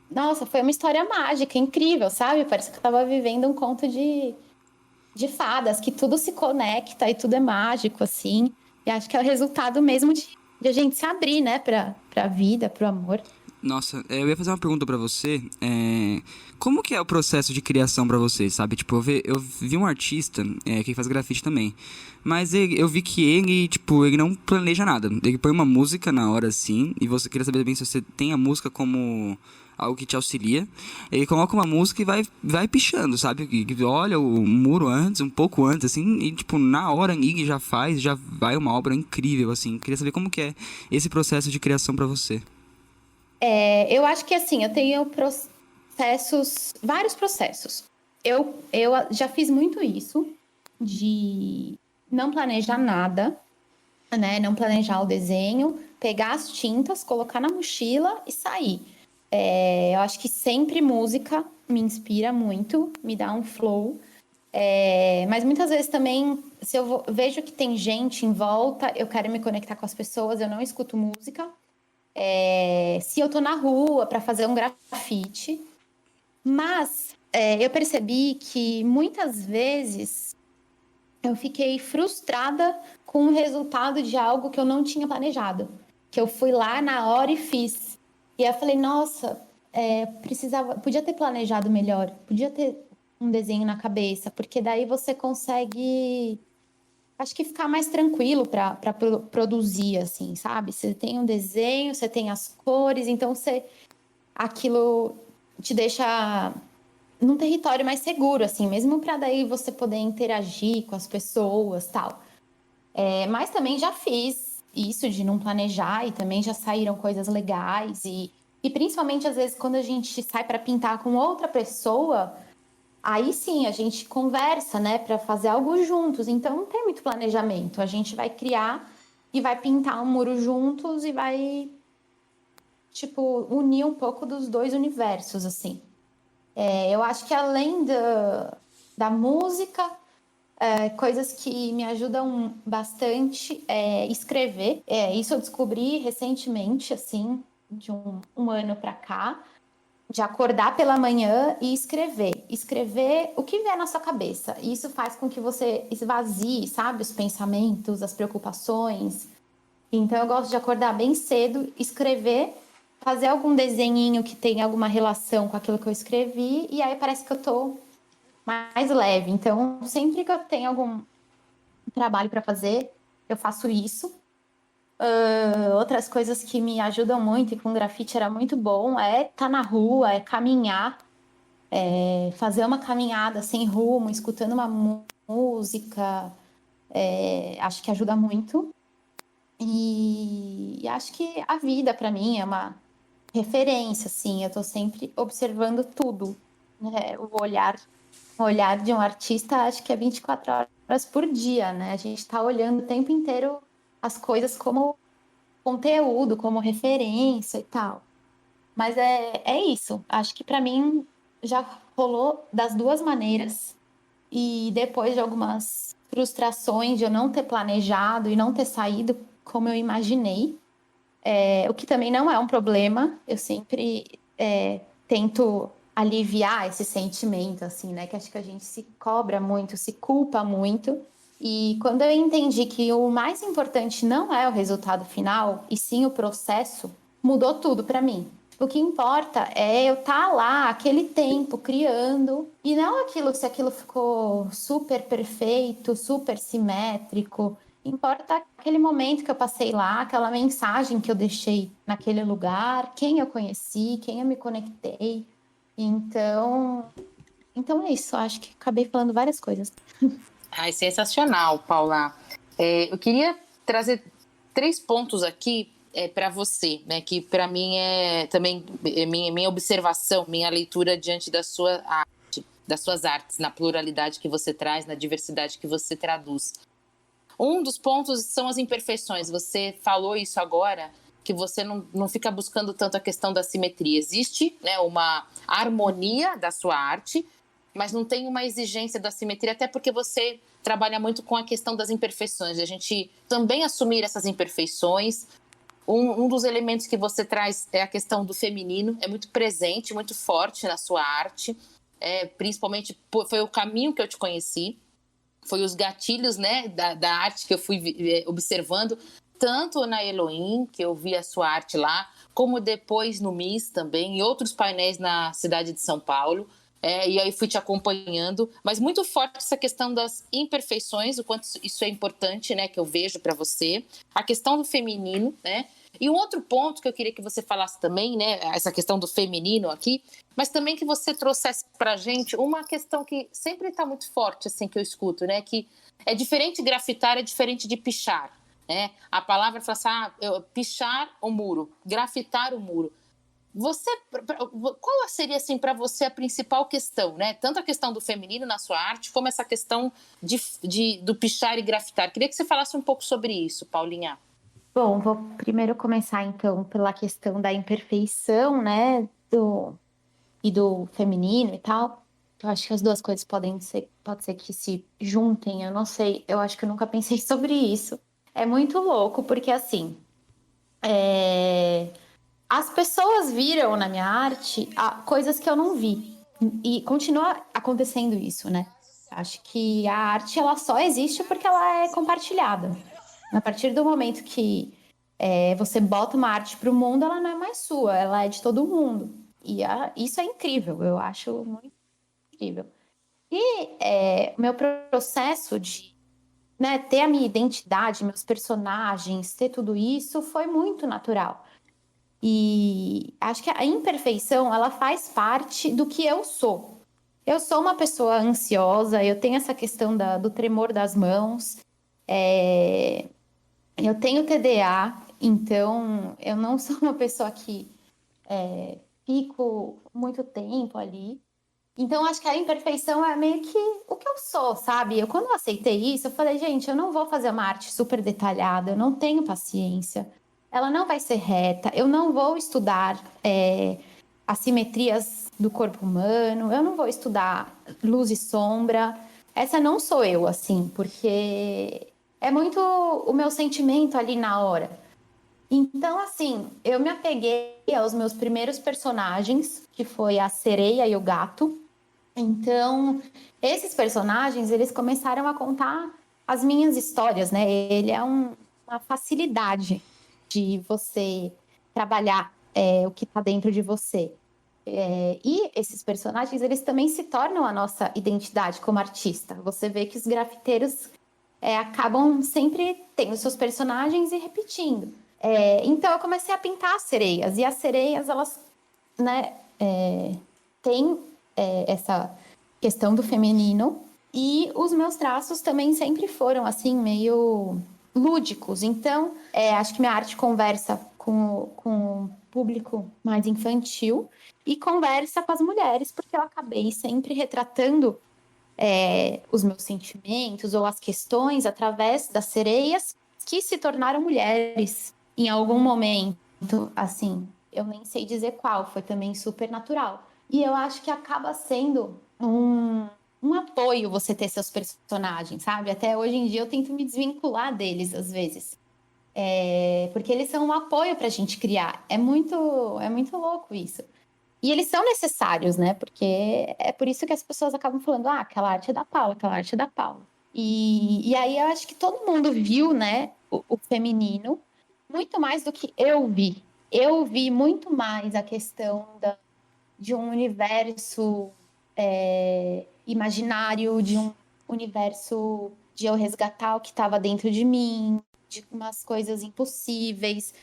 Speaker 4: nossa, foi uma história mágica, incrível, sabe? Parece que eu tava vivendo um conto de fadas, que tudo se conecta e tudo é mágico, assim. E acho que é o resultado mesmo de a gente se abrir, né, pra vida, pro amor.
Speaker 3: Nossa, eu ia fazer uma pergunta pra você. Como que é o processo de criação pra você, sabe? Tipo, eu vi um artista que faz grafite também. Mas eu vi que ele, tipo, ele não planeja nada. Ele põe uma música na hora, assim, e você queria saber bem se você tem a música como algo que te auxilia. Ele coloca uma música e vai pichando, sabe? Olha o muro antes, um pouco antes, assim, e, tipo, na hora ele já vai uma obra incrível, assim. Queria saber como que é esse processo de criação pra você.
Speaker 4: Eu acho que assim, eu tenho vários processos. Eu já fiz muito isso, de não planejar nada, né? Não planejar o desenho, pegar as tintas, colocar na mochila e sair. Eu acho que sempre música me inspira muito, me dá um flow. Mas muitas vezes também, se eu vejo que tem gente em volta, eu quero me conectar com as pessoas, eu não escuto música. Se eu tô na rua para fazer um grafite. Mas eu percebi que muitas vezes eu fiquei frustrada com o resultado de algo que eu não tinha planejado. Que eu fui lá na hora e fiz. E aí eu falei, nossa, podia ter planejado melhor, podia ter um desenho na cabeça, porque daí você consegue, acho que ficar mais tranquilo para produzir, assim, sabe? Você tem um desenho, você tem as cores, então aquilo te deixa num território mais seguro, assim, mesmo para daí você poder interagir com as pessoas, tal. Mas também já fiz isso de não planejar e também já saíram coisas legais e principalmente às vezes quando a gente sai para pintar com outra pessoa, aí sim a gente conversa, né, para fazer algo juntos. Então não tem muito planejamento. A gente vai criar e vai pintar um muro juntos e vai tipo unir um pouco dos dois universos, assim. Eu acho que além da música, coisas que me ajudam bastante é escrever. Isso eu descobri recentemente, assim, de um ano para cá, de acordar pela manhã e escrever. Escrever o que vier na sua cabeça. Isso faz com que você esvazie, sabe, os pensamentos, as preocupações. Então eu gosto de acordar bem cedo, escrever, fazer algum desenhinho que tenha alguma relação com aquilo que eu escrevi, e aí parece que eu tô mais leve. Então, sempre que eu tenho algum trabalho para fazer, eu faço isso. Outras coisas que me ajudam muito, e com grafite era muito bom, é estar na rua, é caminhar, fazer uma caminhada sem rumo, escutando uma música, acho que ajuda muito. E acho que a vida, para mim, é uma referência, assim, eu tô sempre observando tudo, né? O olhar de um artista, acho que é 24 horas por dia, né? A gente tá olhando o tempo inteiro as coisas como conteúdo, como referência e tal. Mas é isso, acho que para mim já rolou das duas maneiras. E depois de algumas frustrações de eu não ter planejado e não ter saído como eu imaginei, o que também não é um problema, eu sempre tento aliviar esse sentimento, assim, né? Que acho que a gente se cobra muito, se culpa muito. E quando eu entendi que o mais importante não é o resultado final, e sim o processo, mudou tudo para mim. O que importa é eu estar lá, aquele tempo, criando, e não aquilo, se aquilo ficou super perfeito, super simétrico. Importa aquele momento que eu passei lá, aquela mensagem que eu deixei naquele lugar, quem eu conheci, quem eu me conectei. Então é isso. Acho que acabei falando várias coisas.
Speaker 2: Ai, sensacional, Paula. Eu queria trazer 3 pontos aqui para você, né? Que para mim é também minha observação, minha leitura diante da sua arte, das suas artes, na pluralidade que você traz, na diversidade que você traduz. Um dos pontos são as imperfeições. Você falou isso agora, que você não fica buscando tanto a questão da simetria. Existe, né, uma harmonia da sua arte, mas não tem uma exigência da simetria, até porque você trabalha muito com a questão das imperfeições, a gente também assumir essas imperfeições. Um dos elementos que você traz é a questão do feminino, é muito presente, muito forte na sua arte, principalmente foi o caminho que eu te conheci, foi os gatilhos, né, da arte que eu fui observando, tanto na Elohim, que eu vi a sua arte lá, como depois no MIS também, e outros painéis na cidade de São Paulo. E aí fui te acompanhando, mas muito forte essa questão das imperfeições, o quanto isso é importante, né, que eu vejo para você, a questão do feminino, né, e um outro ponto que eu queria que você falasse também, né, essa questão do feminino aqui, mas também que você trouxesse para a gente uma questão que sempre está muito forte, assim, que eu escuto, né, que é diferente grafitar, é diferente de pichar, né, a palavra fala assim, pichar o muro, grafitar o muro. Qual seria, assim, para você a principal questão, né? Tanto a questão do feminino na sua arte, como essa questão do pichar e grafitar. Queria que você falasse um pouco sobre isso, Paulinha.
Speaker 4: Bom, vou primeiro começar, então, pela questão da imperfeição, né? E do feminino e tal. Eu acho que as duas coisas pode ser que se juntem, eu não sei, eu acho que eu nunca pensei sobre isso. É muito louco, porque assim, as pessoas viram na minha arte coisas que eu não vi. E continua acontecendo isso, né? Acho que a arte, ela só existe porque ela é compartilhada. A partir do momento que você bota uma arte para o mundo, ela não é mais sua, ela é de todo mundo. E isso é incrível, eu acho muito incrível. E o meu processo de, né, ter a minha identidade, meus personagens, ter tudo isso, foi muito natural. E acho que a imperfeição, ela faz parte do que eu sou. Eu sou uma pessoa ansiosa, eu tenho essa questão do tremor das mãos, eu tenho TDA, então eu não sou uma pessoa que fico muito tempo ali. Então, acho que a imperfeição é meio que o que eu sou, sabe? Quando eu aceitei isso, eu falei, gente, eu não vou fazer uma arte super detalhada, eu não tenho paciência, ela não vai ser reta, eu não vou estudar assimetrias do corpo humano, eu não vou estudar luz e sombra. Essa não sou eu, assim, porque é muito o meu sentimento ali na hora. Então, assim, eu me apeguei aos meus primeiros personagens, que foi a sereia e o gato. Então, esses personagens, eles começaram a contar as minhas histórias, né? Ele é uma facilidade de você trabalhar o que está dentro de você. E esses personagens, eles também se tornam a nossa identidade como artista. Você vê que os grafiteiros acabam sempre tendo seus personagens e repetindo. Então, eu comecei a pintar as sereias. E as sereias, elas, né, têm essa questão do feminino. E os meus traços também sempre foram, assim, meio lúdicos. Então, acho que minha arte conversa com o público mais infantil e conversa com as mulheres, porque eu acabei sempre retratando os meus sentimentos ou as questões através das sereias que se tornaram mulheres em algum momento, assim, eu nem sei dizer qual, foi também super natural. E eu acho que acaba sendo um apoio você ter seus personagens, sabe? Até hoje em dia eu tento me desvincular deles às vezes. Porque eles são um apoio pra gente criar. É muito louco isso. E eles são necessários, né? Porque é por isso que as pessoas acabam falando, aquela arte é da Paula, aquela arte é da Paula. E aí eu acho que todo mundo viu, né, o feminino, muito mais do que eu vi. Eu vi muito mais a questão de um universo imaginário, de um universo de eu resgatar o que estava dentro de mim, de umas coisas impossíveis.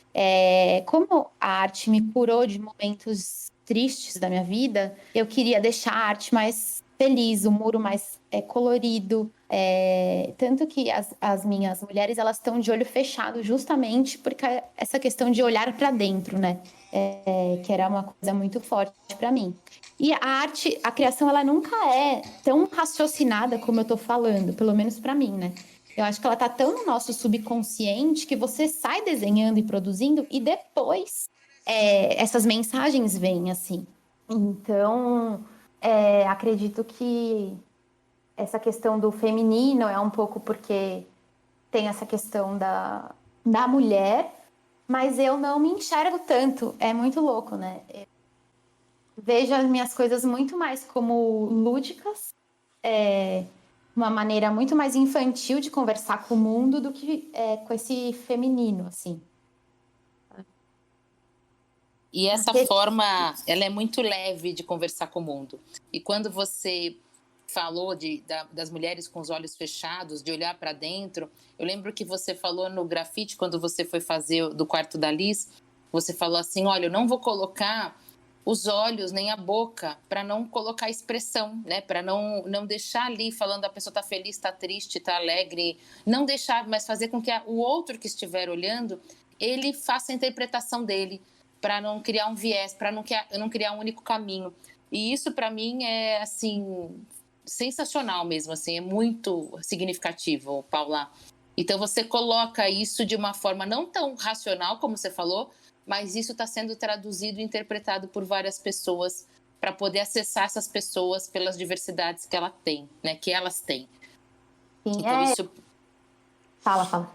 Speaker 4: Como a arte me curou de momentos tristes da minha vida, eu queria deixar a arte mais feliz, o muro mais colorido. Tanto que as minhas mulheres, elas estão de olho fechado justamente porque essa questão de olhar para dentro, né? Que era uma coisa muito forte para mim. E a arte, a criação, ela nunca é tão raciocinada como eu tô falando, pelo menos para mim, né? Eu acho que ela tá tão no nosso subconsciente que você sai desenhando e produzindo e depois essas mensagens vêm, assim. Então, acredito que essa questão do feminino é um pouco porque tem essa questão da mulher, mas eu não me enxergo tanto. É muito louco, né? Eu vejo as minhas coisas muito mais como lúdicas, uma maneira muito mais infantil de conversar com o mundo do que com esse feminino, assim.
Speaker 2: E essa forma, ela é muito leve de conversar com o mundo. E quando você falou das mulheres com os olhos fechados, de olhar para dentro, eu lembro que você falou no grafite, quando você foi fazer do quarto da Liz, você falou assim, olha, eu não vou colocar os olhos nem a boca para não colocar expressão, né? Para não deixar ali falando a pessoa está feliz, está triste, está alegre, não deixar, mas fazer com que o outro que estiver olhando, ele faça a interpretação dele, para não criar um viés, para não criar um único caminho. E isso, para mim, é, assim, sensacional mesmo, assim, é muito significativo, Paula. Então, você coloca isso de uma forma não tão racional, como você falou, mas isso está sendo traduzido e interpretado por várias pessoas para poder acessar essas pessoas pelas diversidades que ela tem, né? Que elas têm.
Speaker 4: Sim,
Speaker 2: Então, isso...
Speaker 4: Fala.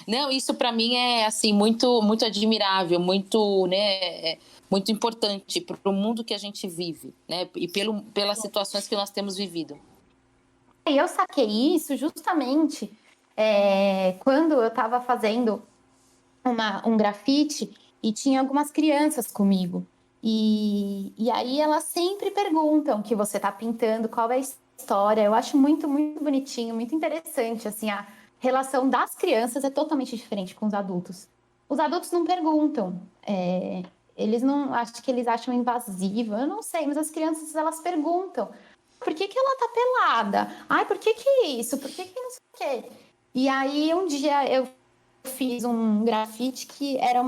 Speaker 2: Não, isso para mim é assim muito muito admirável, muito, né, muito importante para o mundo que a gente vive, né? E pelas situações que nós temos vivido.
Speaker 4: E eu saquei isso justamente quando eu estava fazendo um grafite e tinha algumas crianças comigo. E aí elas sempre perguntam o que você está pintando, qual é a história. Eu acho muito, muito bonitinho, muito interessante, assim, a relação das crianças é totalmente diferente com os adultos. Os adultos não perguntam, eles não, acho que eles acham invasivo, eu não sei, mas as crianças, elas perguntam. Por que ela tá pelada? Ai, por que isso? Por que não sei o quê? E aí, um dia eu fiz um grafite que era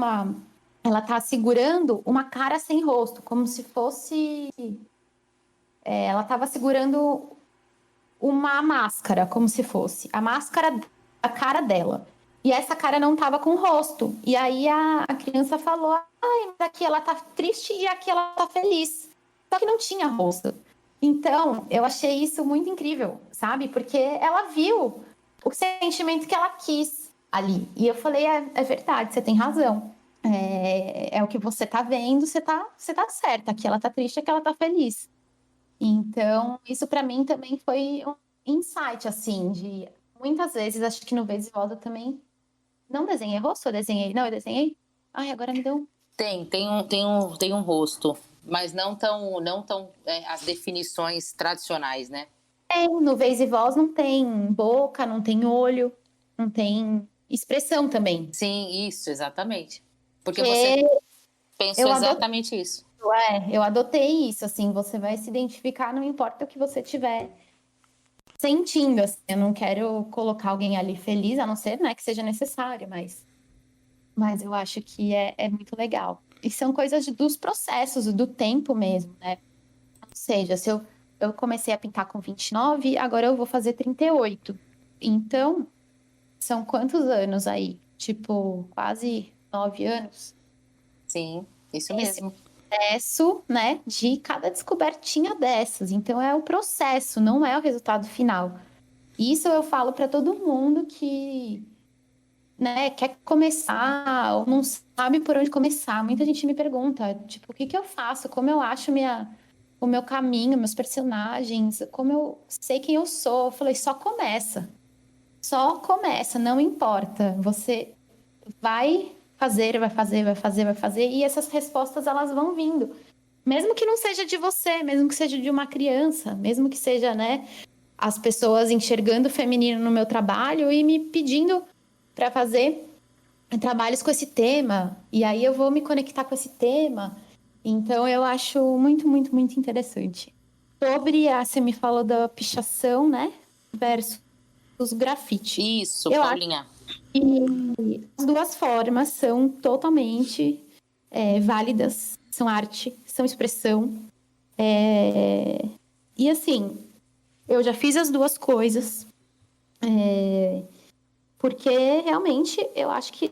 Speaker 4: ela tá segurando uma cara sem rosto, como se fosse... ela tava segurando uma máscara, como se fosse a máscara, a cara dela. E essa cara não tava com rosto. E aí a criança falou, ai, mas aqui ela tá triste e aqui ela tá feliz. Só que não tinha rosto. Então, eu achei isso muito incrível, sabe? Porque ela viu o sentimento que ela quis ali. E eu falei, é verdade, você tem razão. É o que você tá vendo, você tá certa. Aqui ela tá triste, aqui ela tá feliz. Então, isso para mim também foi um insight, assim, de muitas vezes, acho que no Vez e Volta também, não desenhei rosto, eu desenhei. Ai, agora me deu...
Speaker 2: Tem um rosto, mas não tão as definições tradicionais, né?
Speaker 4: No Vez e Voz não tem boca, não tem olho, não tem expressão também.
Speaker 2: Sim, isso, exatamente. Porque você pensou exatamente isso.
Speaker 4: Eu adotei isso, assim, você vai se identificar, não importa o que você tiver sentindo, assim, eu não quero colocar alguém ali feliz, a não ser, né, que seja necessário, mas eu acho que é muito legal. E são coisas dos processos, do tempo mesmo, né? Ou seja, se eu comecei a pintar com 29, agora eu vou fazer 38. Então, são quantos anos aí? Tipo, quase 9 anos?
Speaker 2: Sim, isso mesmo.
Speaker 4: Processo, né, de cada descobertinha dessas. Então, é o processo, não é o resultado final. Isso eu falo para todo mundo que, né, quer começar ou não sabe por onde começar. Muita gente me pergunta, tipo, o que que eu faço? Como eu acho o meu caminho, meus personagens? Como eu sei quem eu sou? Eu falei, só começa. Só começa, não importa. Você vai fazer, vai fazer, vai fazer, vai fazer, e essas respostas elas vão vindo. Mesmo que não seja de você, mesmo que seja de uma criança, mesmo que seja, né, as pessoas enxergando o feminino no meu trabalho e me pedindo para fazer trabalhos com esse tema, e aí eu vou me conectar com esse tema. Então eu acho muito, muito, muito interessante. Sobre você me falou da pichação, né, versus grafite.
Speaker 2: Isso,
Speaker 4: Eu
Speaker 2: Paulinha.
Speaker 4: E as duas formas são totalmente válidas, são arte, são expressão. E assim, eu já fiz as duas coisas, porque realmente eu acho que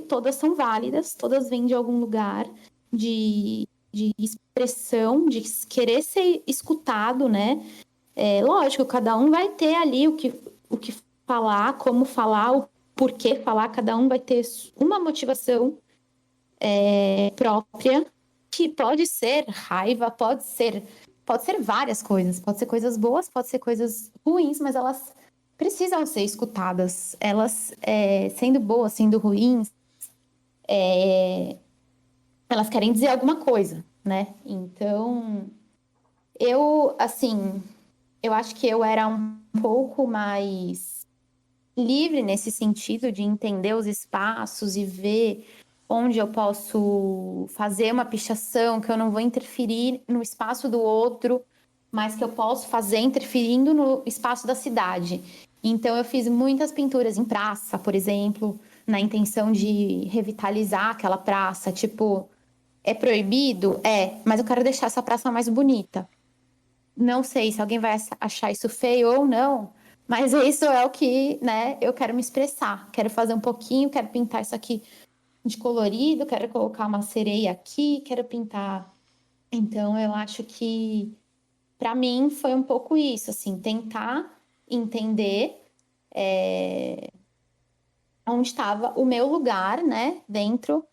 Speaker 4: todas são válidas, todas vêm de algum lugar de expressão, de querer ser escutado, né? Lógico, cada um vai ter ali o que falar, como falar, o porquê falar, cada um vai ter uma motivação própria, que pode ser raiva, pode ser várias coisas, pode ser coisas boas, pode ser coisas ruins, mas elas precisam ser escutadas. Elas, sendo boas, sendo ruins, elas querem dizer alguma coisa, né? Então, eu acho que eu era um pouco mais livre nesse sentido de entender os espaços e ver onde eu posso fazer uma pichação, que eu não vou interferir no espaço do outro, mas que eu posso fazer interferindo no espaço da cidade. Então, eu fiz muitas pinturas em praça, por exemplo, na intenção de revitalizar aquela praça. Tipo, é proibido? Mas eu quero deixar essa praça mais bonita. Não sei se alguém vai achar isso feio ou não, mas isso é o que, né, eu quero me expressar. Quero fazer um pouquinho, quero pintar isso aqui de colorido, quero colocar uma sereia aqui, quero pintar Então, eu acho que, para mim, foi um pouco isso, assim, tentar entender onde estava o meu lugar, né, dentro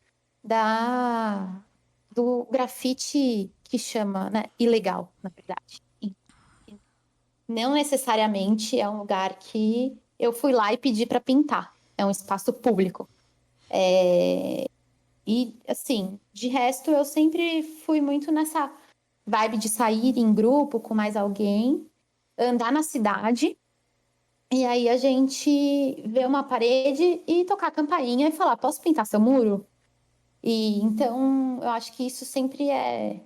Speaker 4: do grafite que chama, né, ilegal, na verdade. E não necessariamente é um lugar que eu fui lá e pedi para pintar, é um espaço público. E, assim, de resto, eu sempre fui muito nessa vibe de sair em grupo com mais alguém, andar na cidade, e aí a gente vê uma parede e tocar a campainha e falar: posso pintar seu muro? E então eu acho que isso sempre é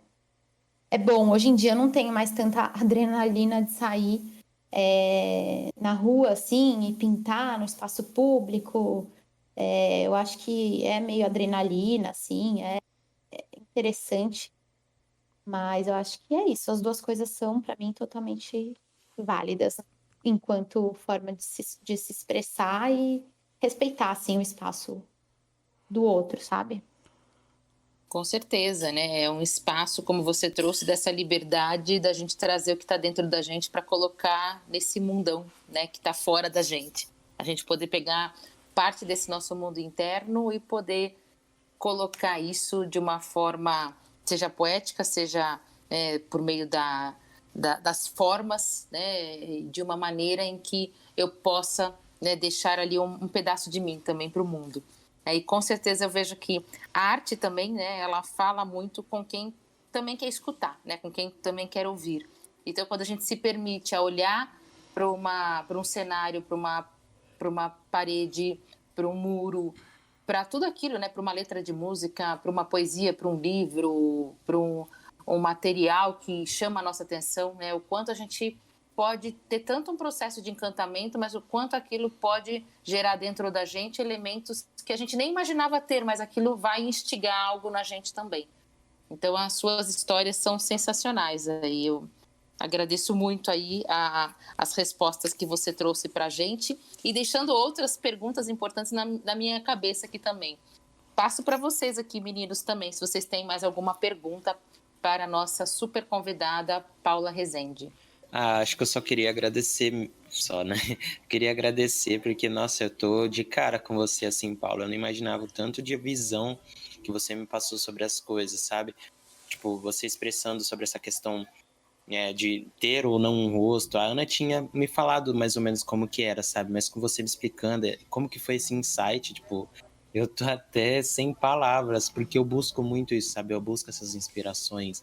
Speaker 4: bom. Hoje em dia eu não tenho mais tanta adrenalina de sair na rua assim e pintar no espaço público. Eu acho que é meio adrenalina, assim, é interessante. Mas eu acho que é isso. As duas coisas são, para mim, totalmente válidas enquanto forma de se expressar e respeitar, assim, o espaço do outro, sabe?
Speaker 2: Com certeza, né? É um espaço, como você trouxe, dessa liberdade da gente trazer o que está dentro da gente para colocar nesse mundão, né? Que está fora da gente. A gente poder pegar parte desse nosso mundo interno e poder colocar isso de uma forma, seja poética, seja por meio das formas, né? De uma maneira em que eu possa, né, deixar ali um pedaço de mim também para o mundo. E com certeza eu vejo que a arte também, né, ela fala muito com quem também quer escutar, né, com quem também quer ouvir. Então, quando a gente se permite a olhar para um cenário, para uma parede, para um muro, para tudo aquilo, né, para uma letra de música, para uma poesia, para um livro, para um material que chama a nossa atenção, né, o quanto a gente pode ter tanto um processo de encantamento, mas o quanto aquilo pode gerar dentro da gente elementos que a gente nem imaginava ter, mas aquilo vai instigar algo na gente também. Então, as suas histórias são sensacionais. Aí eu agradeço muito aí as respostas que você trouxe para a gente e deixando outras perguntas importantes na minha cabeça aqui também. Passo para vocês aqui, meninos, também, se vocês têm mais alguma pergunta para a nossa super convidada, Paula Rezende.
Speaker 1: Acho que eu só queria agradecer, só, né? Queria agradecer porque, nossa, eu tô de cara com você, assim, Paulo. Eu não imaginava o tanto de visão que você me passou sobre as coisas, sabe? Tipo, você expressando sobre essa questão de ter ou não um rosto. A Ana tinha me falado mais ou menos como que era, sabe? Mas com você me explicando como que foi esse insight, tipo, eu tô até sem palavras, porque eu busco muito isso, sabe? Eu busco essas inspirações.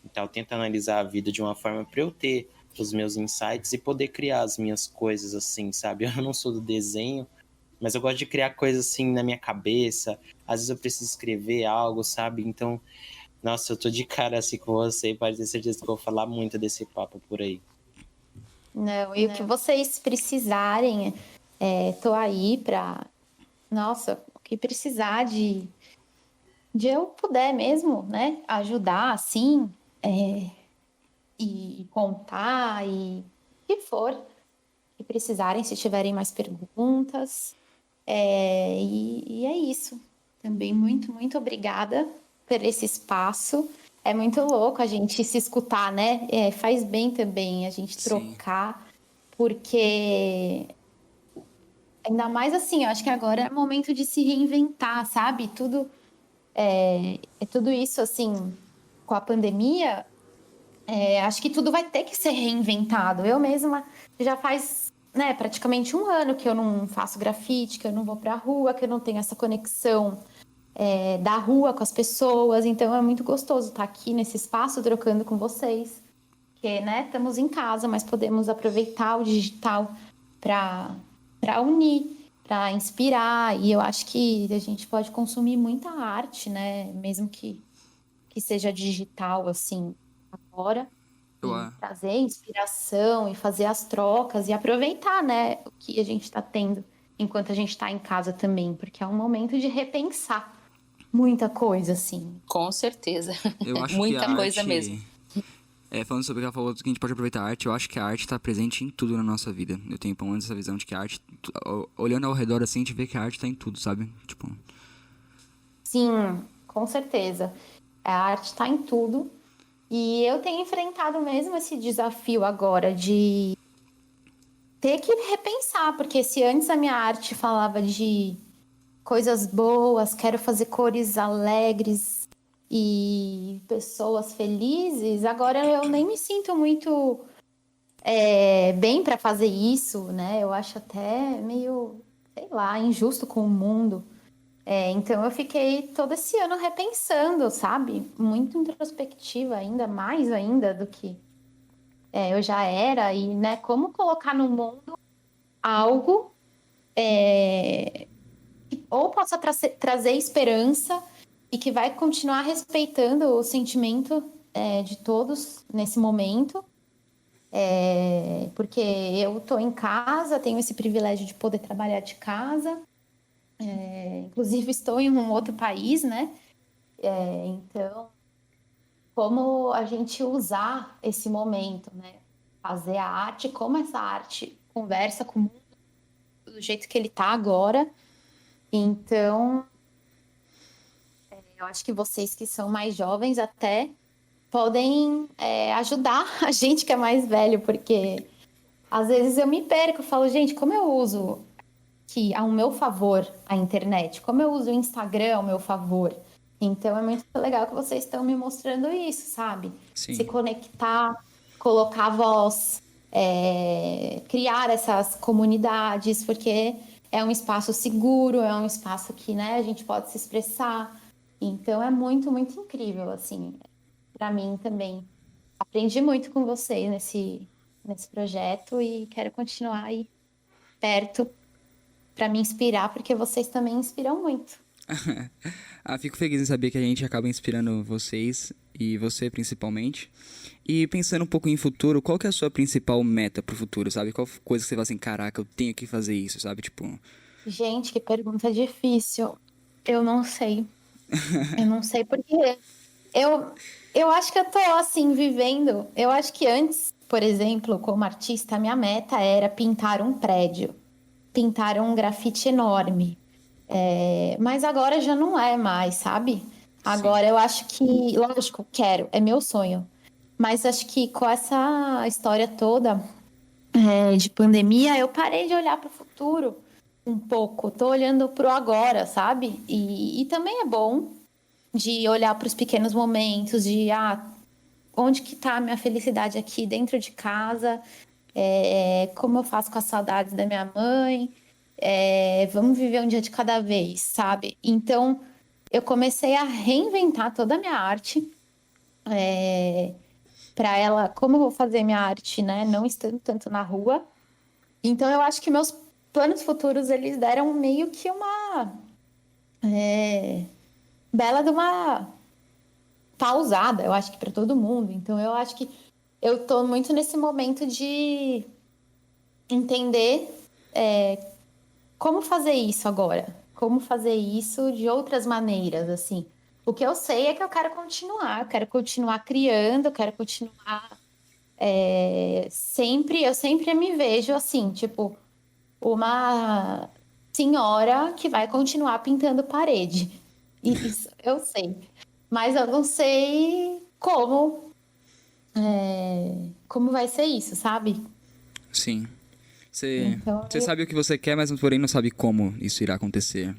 Speaker 1: Então, eu tento analisar a vida de uma forma para eu ter os meus insights e poder criar as minhas coisas assim, sabe? Eu não sou do desenho, mas eu gosto de criar coisas assim na minha cabeça. Às vezes eu preciso escrever algo, sabe? Então, nossa, eu tô de cara assim com você e pode ter certeza que eu vou falar muito desse papo por aí.
Speaker 4: Não, e o que vocês precisarem, tô aí pra... Nossa, o que precisar de eu puder mesmo, né? Ajudar, assim, e contar, e o que for que precisarem, se tiverem mais perguntas. E é isso. Também muito, muito obrigada por esse espaço. É muito louco a gente se escutar, né? Faz bem também a gente trocar, porque ainda mais assim, eu acho que agora é momento de se reinventar, sabe? Tudo isso assim, com a pandemia, acho que tudo vai ter que ser reinventado. Eu mesma já faz, né, praticamente um ano que eu não faço grafite, que eu não vou pra rua, que eu não tenho essa conexão da rua com as pessoas. Então é muito gostoso estar aqui nesse espaço trocando com vocês. Porque, né, estamos em casa, mas podemos aproveitar o digital para unir, para inspirar. E eu acho que a gente pode consumir muita arte, né, mesmo que seja digital, assim, agora. E trazer inspiração e fazer as trocas e aproveitar, né, o que a gente está tendo enquanto a gente está em casa também, porque é um momento de repensar muita coisa, assim.
Speaker 2: Com certeza.
Speaker 3: Eu acho
Speaker 2: Muita
Speaker 3: que a
Speaker 2: coisa
Speaker 3: arte...
Speaker 2: mesmo.
Speaker 3: Falando sobre o que ela falou, que a gente pode aproveitar a arte, eu acho que a arte está presente em tudo na nossa vida. Eu tenho pelo menos essa visão de que a arte, olhando ao redor assim, a gente vê que a arte está em tudo, sabe? Tipo...
Speaker 4: Sim, com certeza. A arte está em tudo. E eu tenho enfrentado mesmo esse desafio agora de ter que repensar, porque se antes a minha arte falava de coisas boas, quero fazer cores alegres e pessoas felizes, agora eu nem me sinto muito bem para fazer isso, né? Eu acho até meio, sei lá, injusto com o mundo. Então eu fiquei todo esse ano repensando, sabe? Muito introspectiva, ainda mais ainda do que eu já era. E, né, como colocar no mundo algo que ou possa trazer esperança e que vai continuar respeitando o sentimento de todos nesse momento. Porque eu estou em casa, tenho esse privilégio de poder trabalhar de casa. Inclusive, estou em um outro país, né? Então, como a gente usar esse momento, né? Fazer a arte, como essa arte conversa com o mundo do jeito que ele está agora. Então, eu acho que vocês que são mais jovens até podem ajudar a gente que é mais velho, porque às vezes eu me perco, eu falo, gente, como eu uso que ao meu favor a internet, como eu uso o Instagram ao meu favor. Então é muito legal que vocês estão me mostrando isso, sabe?
Speaker 3: Sim.
Speaker 4: Se conectar, colocar voz, criar essas comunidades, porque é um espaço seguro, é um espaço que, né, a gente pode se expressar. Então é muito, muito incrível, assim, para mim também. Aprendi muito com vocês nesse projeto e quero continuar aí perto para me inspirar, porque vocês também inspiram muito.
Speaker 3: Fico feliz em saber que a gente acaba inspirando vocês, e você principalmente. E pensando um pouco em futuro, qual que é a sua principal meta pro futuro, sabe? Qual coisa que você fala assim, caraca, eu tenho que fazer isso, sabe? Tipo...
Speaker 4: Gente, que pergunta difícil. Eu não sei. Eu não sei porque eu acho que eu tô assim vivendo. Eu acho que antes, por exemplo, como artista, a minha meta era pintar um prédio, pintar um grafite enorme. Mas agora já não é mais, sabe? Agora eu acho que, lógico, quero, é meu sonho. Mas acho que com essa história toda de pandemia, eu parei de olhar para o futuro um pouco. Tô olhando pro agora, sabe? E também é bom de olhar para os pequenos momentos, de onde que tá a minha felicidade aqui dentro de casa, como eu faço com as saudades da minha mãe, vamos viver um dia de cada vez, sabe? Então, eu comecei a reinventar toda a minha arte, para ela, como eu vou fazer minha arte, né, não estando tanto na rua. Então, eu acho que meus planos futuros, eles deram meio que uma bela de uma pausada, eu acho que para todo mundo. Então, eu acho que eu tô muito nesse momento de entender como fazer isso agora, como fazer isso de outras maneiras, assim. O que eu sei é que eu quero continuar criando, eu quero continuar eu sempre me vejo assim, tipo, uma senhora que vai continuar pintando parede. Isso eu sei. Mas eu não sei como vai ser isso, sabe?
Speaker 3: Sim.
Speaker 4: Então,
Speaker 3: Você sabe o que você quer, mas porém não sabe como isso irá acontecer.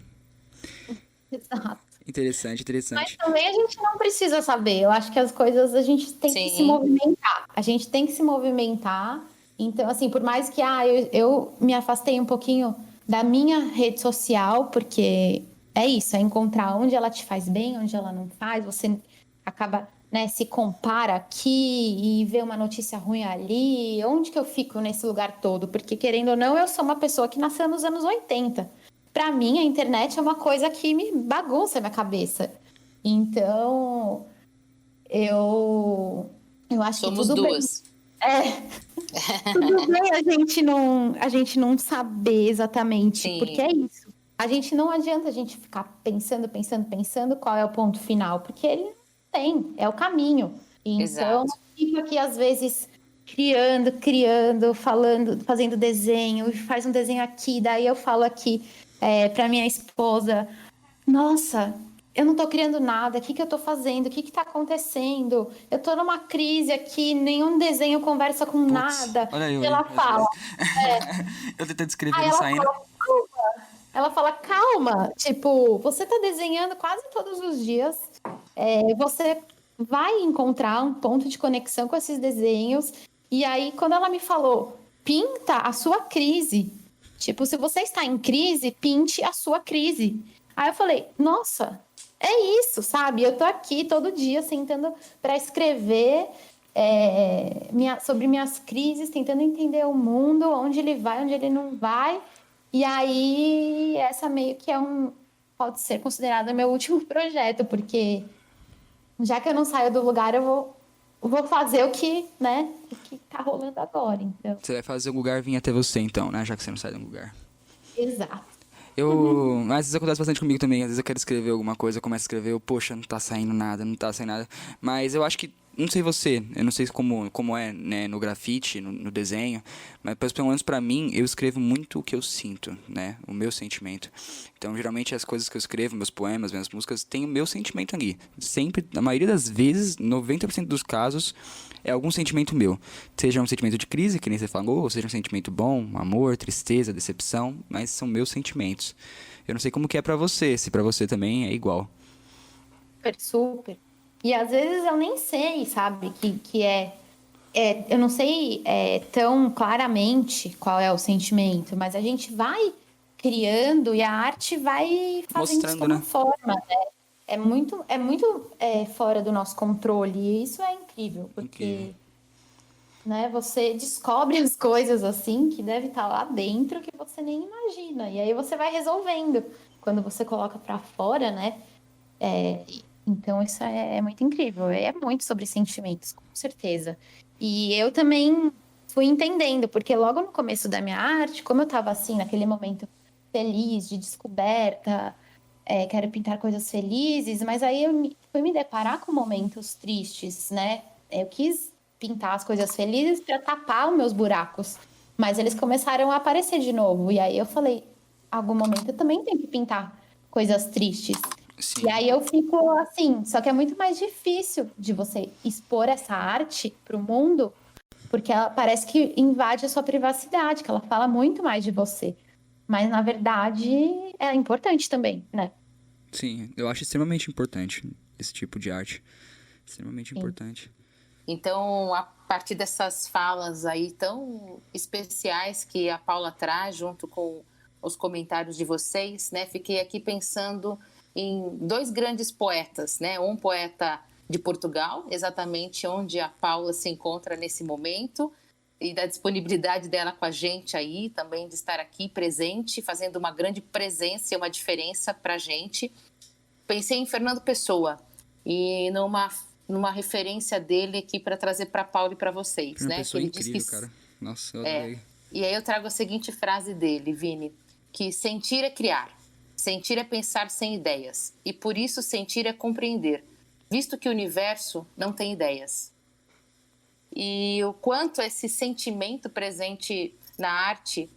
Speaker 4: exato.
Speaker 3: Interessante,
Speaker 4: Mas
Speaker 3: interessante.
Speaker 4: também a gente não precisa saber. Eu acho que as coisas a gente tem que se
Speaker 2: Sim.
Speaker 4: movimentar. A gente tem que se movimentar. Então, assim, por mais que eu me afastei um pouquinho da minha rede social, porque é isso, é encontrar onde ela te faz bem, onde ela não faz. Você acaba, né, se compara aqui e vê uma notícia ruim ali. Onde que eu fico nesse lugar todo? Porque, querendo ou não, eu sou uma pessoa que nasceu nos anos 80. Para mim, a internet é uma coisa que me bagunça a minha cabeça. Então, eu acho
Speaker 2: Somos
Speaker 4: que tudo
Speaker 2: duas.
Speaker 4: tudo bem a gente não saber exatamente,
Speaker 2: Sim.
Speaker 4: porque é isso. A gente não adianta a gente ficar pensando qual é o ponto final, porque ele não tem, é o caminho. Então,
Speaker 2: Exato.
Speaker 4: eu fico aqui às vezes criando, falando, fazendo desenho, faz um desenho aqui, daí eu falo aqui para minha esposa, nossa, eu não tô criando nada, o que que eu tô fazendo, o que que tá acontecendo? Eu tô numa crise aqui, nenhum desenho conversa com
Speaker 3: Putz,
Speaker 4: nada.
Speaker 3: olha eu
Speaker 4: E
Speaker 3: aí,
Speaker 4: ela
Speaker 3: às
Speaker 4: fala,
Speaker 3: vezes. Eu tentando escrever
Speaker 4: aí
Speaker 3: não
Speaker 4: ela
Speaker 3: saindo.
Speaker 4: fala, ela fala, calma, tipo, você tá desenhando quase todos os dias, você vai encontrar um ponto de conexão com esses desenhos. E aí, quando ela me falou, pinta a sua crise. Tipo, se você está em crise, pinte a sua crise. Aí eu falei, nossa, é isso, sabe? Eu tô aqui todo dia sentando para escrever sobre minhas crises, tentando entender o mundo, onde ele vai, onde ele não vai. E aí, essa meio que pode ser considerada meu último projeto, porque já que eu não saio do lugar, eu vou fazer o que, né, o que tá rolando agora, então.
Speaker 3: Você vai fazer o lugar vir até você, então, né? Já que você não sai do lugar.
Speaker 4: Exato.
Speaker 3: Mas isso acontece bastante comigo também. Às vezes eu quero escrever alguma coisa, eu começo a escrever, poxa, não tá saindo nada, não tá saindo nada. Mas eu acho que, não sei você, eu não sei como é, né, no grafite, no desenho, mas pelo menos pra mim, eu escrevo muito o que eu sinto, né, o meu sentimento. Então, geralmente as coisas que eu escrevo, meus poemas, minhas músicas, tem o meu sentimento ali. Sempre, na maioria das vezes, 90% dos casos, é algum sentimento meu. Seja um sentimento de crise, que nem você falou, ou seja um sentimento bom, amor, tristeza, decepção, mas são meus sentimentos. Eu não sei como que é pra você, se pra você também é igual.
Speaker 4: Super, super. E às vezes eu nem sei, sabe, eu não sei tão claramente qual é o sentimento, mas a gente vai criando e a arte vai fazendo isso
Speaker 3: Mostrando,
Speaker 4: tomar
Speaker 3: né?
Speaker 4: forma. É muito fora do nosso controle, e isso é incrível,
Speaker 3: Incrível.
Speaker 4: porque, né, você descobre as coisas assim que deve estar lá dentro que você nem imagina, e aí você vai resolvendo quando você coloca para fora, né? É, então, isso é muito incrível. É muito sobre sentimentos, com certeza. E eu também fui entendendo, porque logo no começo da minha arte, como eu estava assim, naquele momento feliz, de descoberta, quero pintar coisas felizes, mas aí fui me deparar com momentos tristes, né? Eu quis pintar as coisas felizes para tapar os meus buracos, mas eles começaram a aparecer de novo. E aí eu falei, algum momento eu também tenho que pintar coisas tristes. E
Speaker 3: Sim,
Speaker 4: aí eu fico assim, só que é muito mais difícil de você expor essa arte para o mundo, porque ela parece que invade a sua privacidade, que ela fala muito mais de você. Mas na verdade é importante também, né?
Speaker 3: sim. Eu acho extremamente importante esse tipo de arte. Extremamente
Speaker 4: Sim.
Speaker 3: importante.
Speaker 2: Então, a partir dessas falas aí tão especiais que a Paula traz, junto com os comentários de vocês, né, fiquei aqui pensando em dois grandes poetas, né, um poeta de Portugal, exatamente onde a Paula se encontra nesse momento, e da disponibilidade dela com a gente aí, também de estar aqui presente, fazendo uma grande presença e uma diferença para a gente. Pensei em Fernando Pessoa e numa referência dele aqui para trazer para Paulo e para vocês,
Speaker 3: Foi uma
Speaker 2: né? Que
Speaker 3: pessoa
Speaker 2: ele diz que
Speaker 3: incrível, cara. Nossa, eu
Speaker 2: é.
Speaker 3: adorei.
Speaker 2: E aí eu trago a seguinte frase dele, Vini, que sentir é criar, sentir é pensar sem ideias e por isso sentir é compreender, visto que o universo não tem ideias. E o quanto esse sentimento presente na arte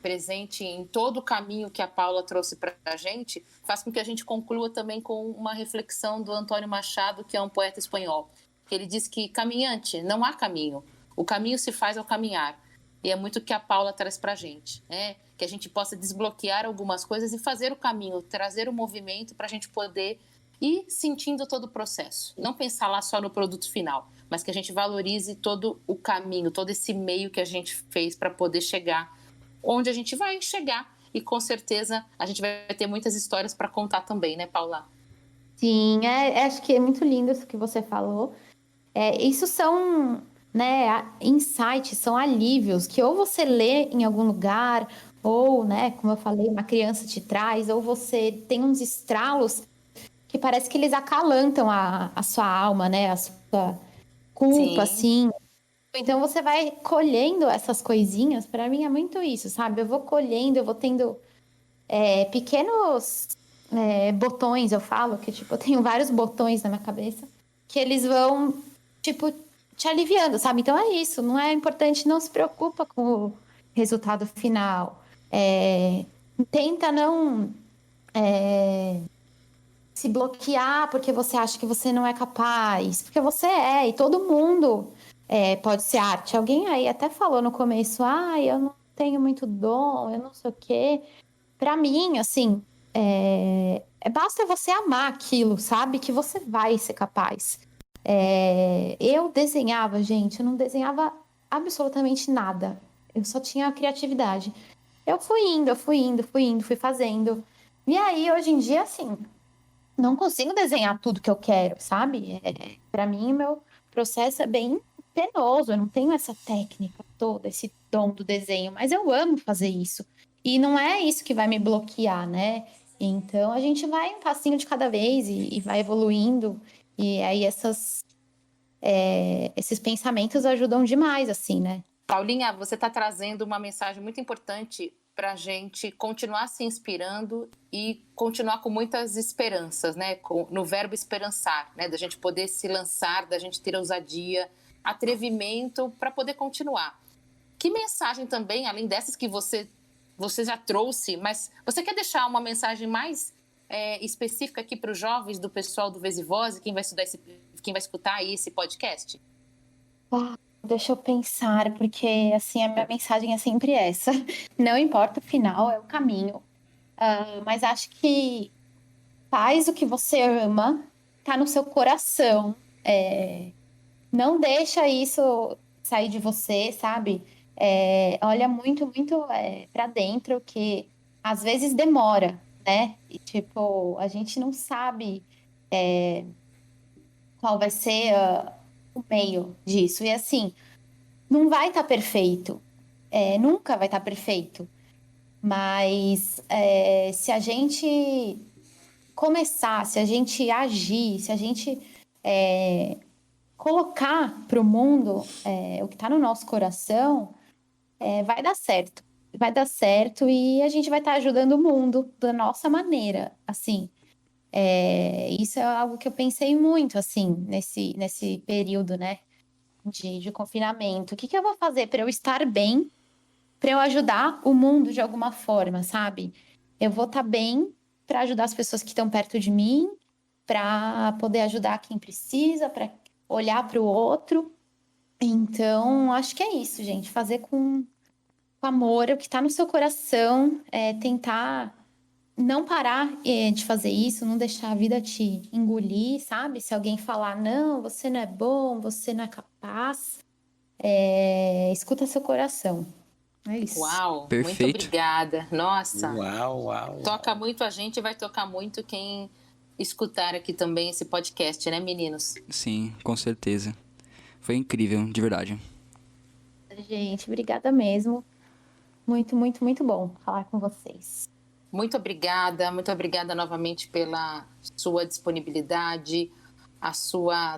Speaker 2: presente em todo o caminho que a Paula trouxe para a gente, faz com que a gente conclua também com uma reflexão do Antônio Machado, que é um poeta espanhol. Ele diz que caminhante, não há caminho. O caminho se faz ao caminhar. E é muito o que a Paula traz para a gente, né? Que a gente possa desbloquear algumas coisas e fazer o caminho, trazer o movimento para a gente poder ir sentindo todo o processo. Não pensar lá só no produto final, mas que a gente valorize todo o caminho, todo esse meio que a gente fez para poder chegar onde a gente vai chegar. E com certeza a gente vai ter muitas histórias para contar também, né, Paula?
Speaker 4: Sim, acho que é muito lindo isso que você falou. Isso são, né, insights, são alívios que ou você lê em algum lugar, ou, né, como eu falei, uma criança te traz, ou você tem uns estralos que parece que eles acalantam a sua alma, né, a sua culpa,
Speaker 2: Sim.
Speaker 4: assim. Então você vai colhendo essas coisinhas, para mim é muito isso, sabe? Eu vou colhendo, eu vou tendo pequenos botões, eu falo, que tipo, eu tenho vários botões na minha cabeça, que eles vão, tipo, te aliviando, sabe? Então é isso, não é importante, não se preocupa com o resultado final. Tenta não se bloquear porque você acha que você não é capaz, porque você é, e todo mundo pode ser arte. Alguém aí até falou no começo, eu não tenho muito dom, eu não sei o quê. Pra mim, assim, basta você amar aquilo, sabe? Que você vai ser capaz. Eu desenhava, gente, eu não desenhava absolutamente nada. Eu só tinha criatividade. Eu fui fazendo. E aí, hoje em dia, assim, não consigo desenhar tudo que eu quero, sabe? Para mim, meu processo é bem penoso. Eu não tenho essa técnica toda, esse dom do desenho, mas eu amo fazer isso. E não é isso que vai me bloquear, né? Então, a gente vai um passinho de cada vez e vai evoluindo. E aí, esses pensamentos ajudam demais, assim, né?
Speaker 2: Paulinha, você está trazendo uma mensagem muito importante para a gente continuar se inspirando e continuar com muitas esperanças, né? No verbo esperançar, né? Da gente poder se lançar, da gente ter ousadia, atrevimento para poder continuar. Que mensagem também, além dessas que você já trouxe, mas você quer deixar uma mensagem mais específica aqui para os jovens do pessoal do Vez e Voz e quem vai escutar aí esse podcast?
Speaker 4: Deixa eu pensar, porque assim, a minha mensagem é sempre essa. Não importa o final, é o caminho. Mas acho que faz o que você ama, tá no seu coração. Não deixa isso sair de você, sabe? Olha muito, muito para dentro, que às vezes demora, né? E, tipo, a gente não sabe qual vai ser o meio disso. E assim, não vai estar perfeito. Nunca vai estar perfeito. Mas se a gente começar, se a gente agir, se a gente colocar para o mundo o que está no nosso coração, vai dar certo. Vai dar certo e a gente vai estar ajudando o mundo da nossa maneira, assim. Isso é algo que eu pensei muito, assim, nesse período, né, de confinamento. O que eu vou fazer para eu estar bem, para eu ajudar o mundo de alguma forma, sabe? Eu vou estar bem para ajudar as pessoas que estão perto de mim, para poder ajudar quem precisa, para olhar para o outro. Então, acho que é isso, gente. Fazer com amor o que está no seu coração, tentar não parar de fazer isso, não deixar a vida te engolir, sabe? Se alguém falar, não, você não é bom, você não é capaz, escuta seu coração. É isso.
Speaker 2: Uau, muito
Speaker 3: Perfeito.
Speaker 2: obrigada. Nossa,
Speaker 1: Uau.
Speaker 2: toca muito a gente e vai tocar muito quem escutar aqui também esse podcast, né, meninos?
Speaker 3: Sim, com certeza. Foi incrível, de verdade.
Speaker 4: Gente, obrigada mesmo. Muito, muito, muito bom falar com vocês.
Speaker 2: Muito obrigada novamente pela sua disponibilidade,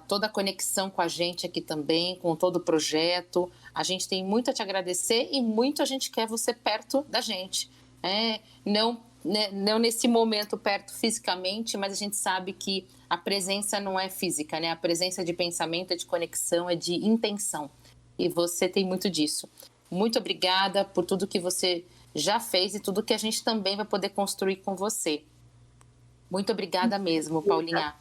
Speaker 2: toda a conexão com a gente aqui também, com todo o projeto. A gente tem muito a te agradecer e muito a gente quer você perto da gente. Não nesse momento perto fisicamente, mas a gente sabe que a presença não é física, né? A presença de pensamento, é de conexão, é de intenção. E você tem muito disso. Muito obrigada por tudo que você já fez e tudo que a gente também vai poder construir com você. Muito obrigada mesmo, Paulinha.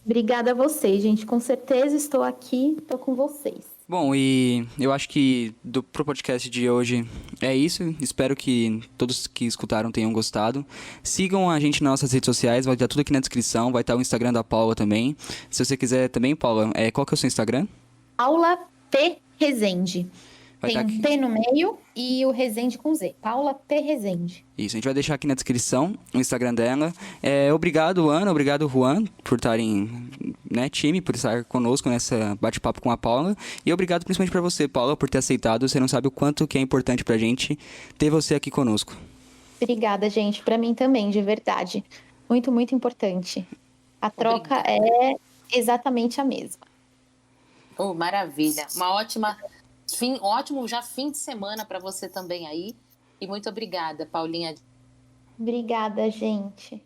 Speaker 4: Obrigada a vocês, gente. Com certeza estou aqui, estou com vocês.
Speaker 3: Bom, e eu acho que pro podcast de hoje é isso. Espero que todos que escutaram tenham gostado. Sigam a gente nas nossas redes sociais, vai estar tudo aqui na descrição. Vai estar o Instagram da Paula também. Se você quiser também, Paula, qual que é o seu Instagram?
Speaker 4: Paula P. Rezende.
Speaker 3: Vai
Speaker 4: Tem um P no meio e o Rezende com Z. Paula P. Rezende.
Speaker 3: Isso, a gente vai deixar aqui na descrição o Instagram dela. Obrigado, Ana, obrigado, Juan, por estarem, time, por estar conosco nessa bate-papo com a Paula. E obrigado principalmente para você, Paula, por ter aceitado. Você não sabe o quanto que é importante pra gente ter você aqui conosco.
Speaker 4: Obrigada, gente. Para mim também, de verdade. Muito, muito importante. A troca é exatamente a mesma.
Speaker 2: Oh, maravilha. Ótimo já fim de semana para você também aí. E muito obrigada, Paulinha.
Speaker 4: Obrigada, gente.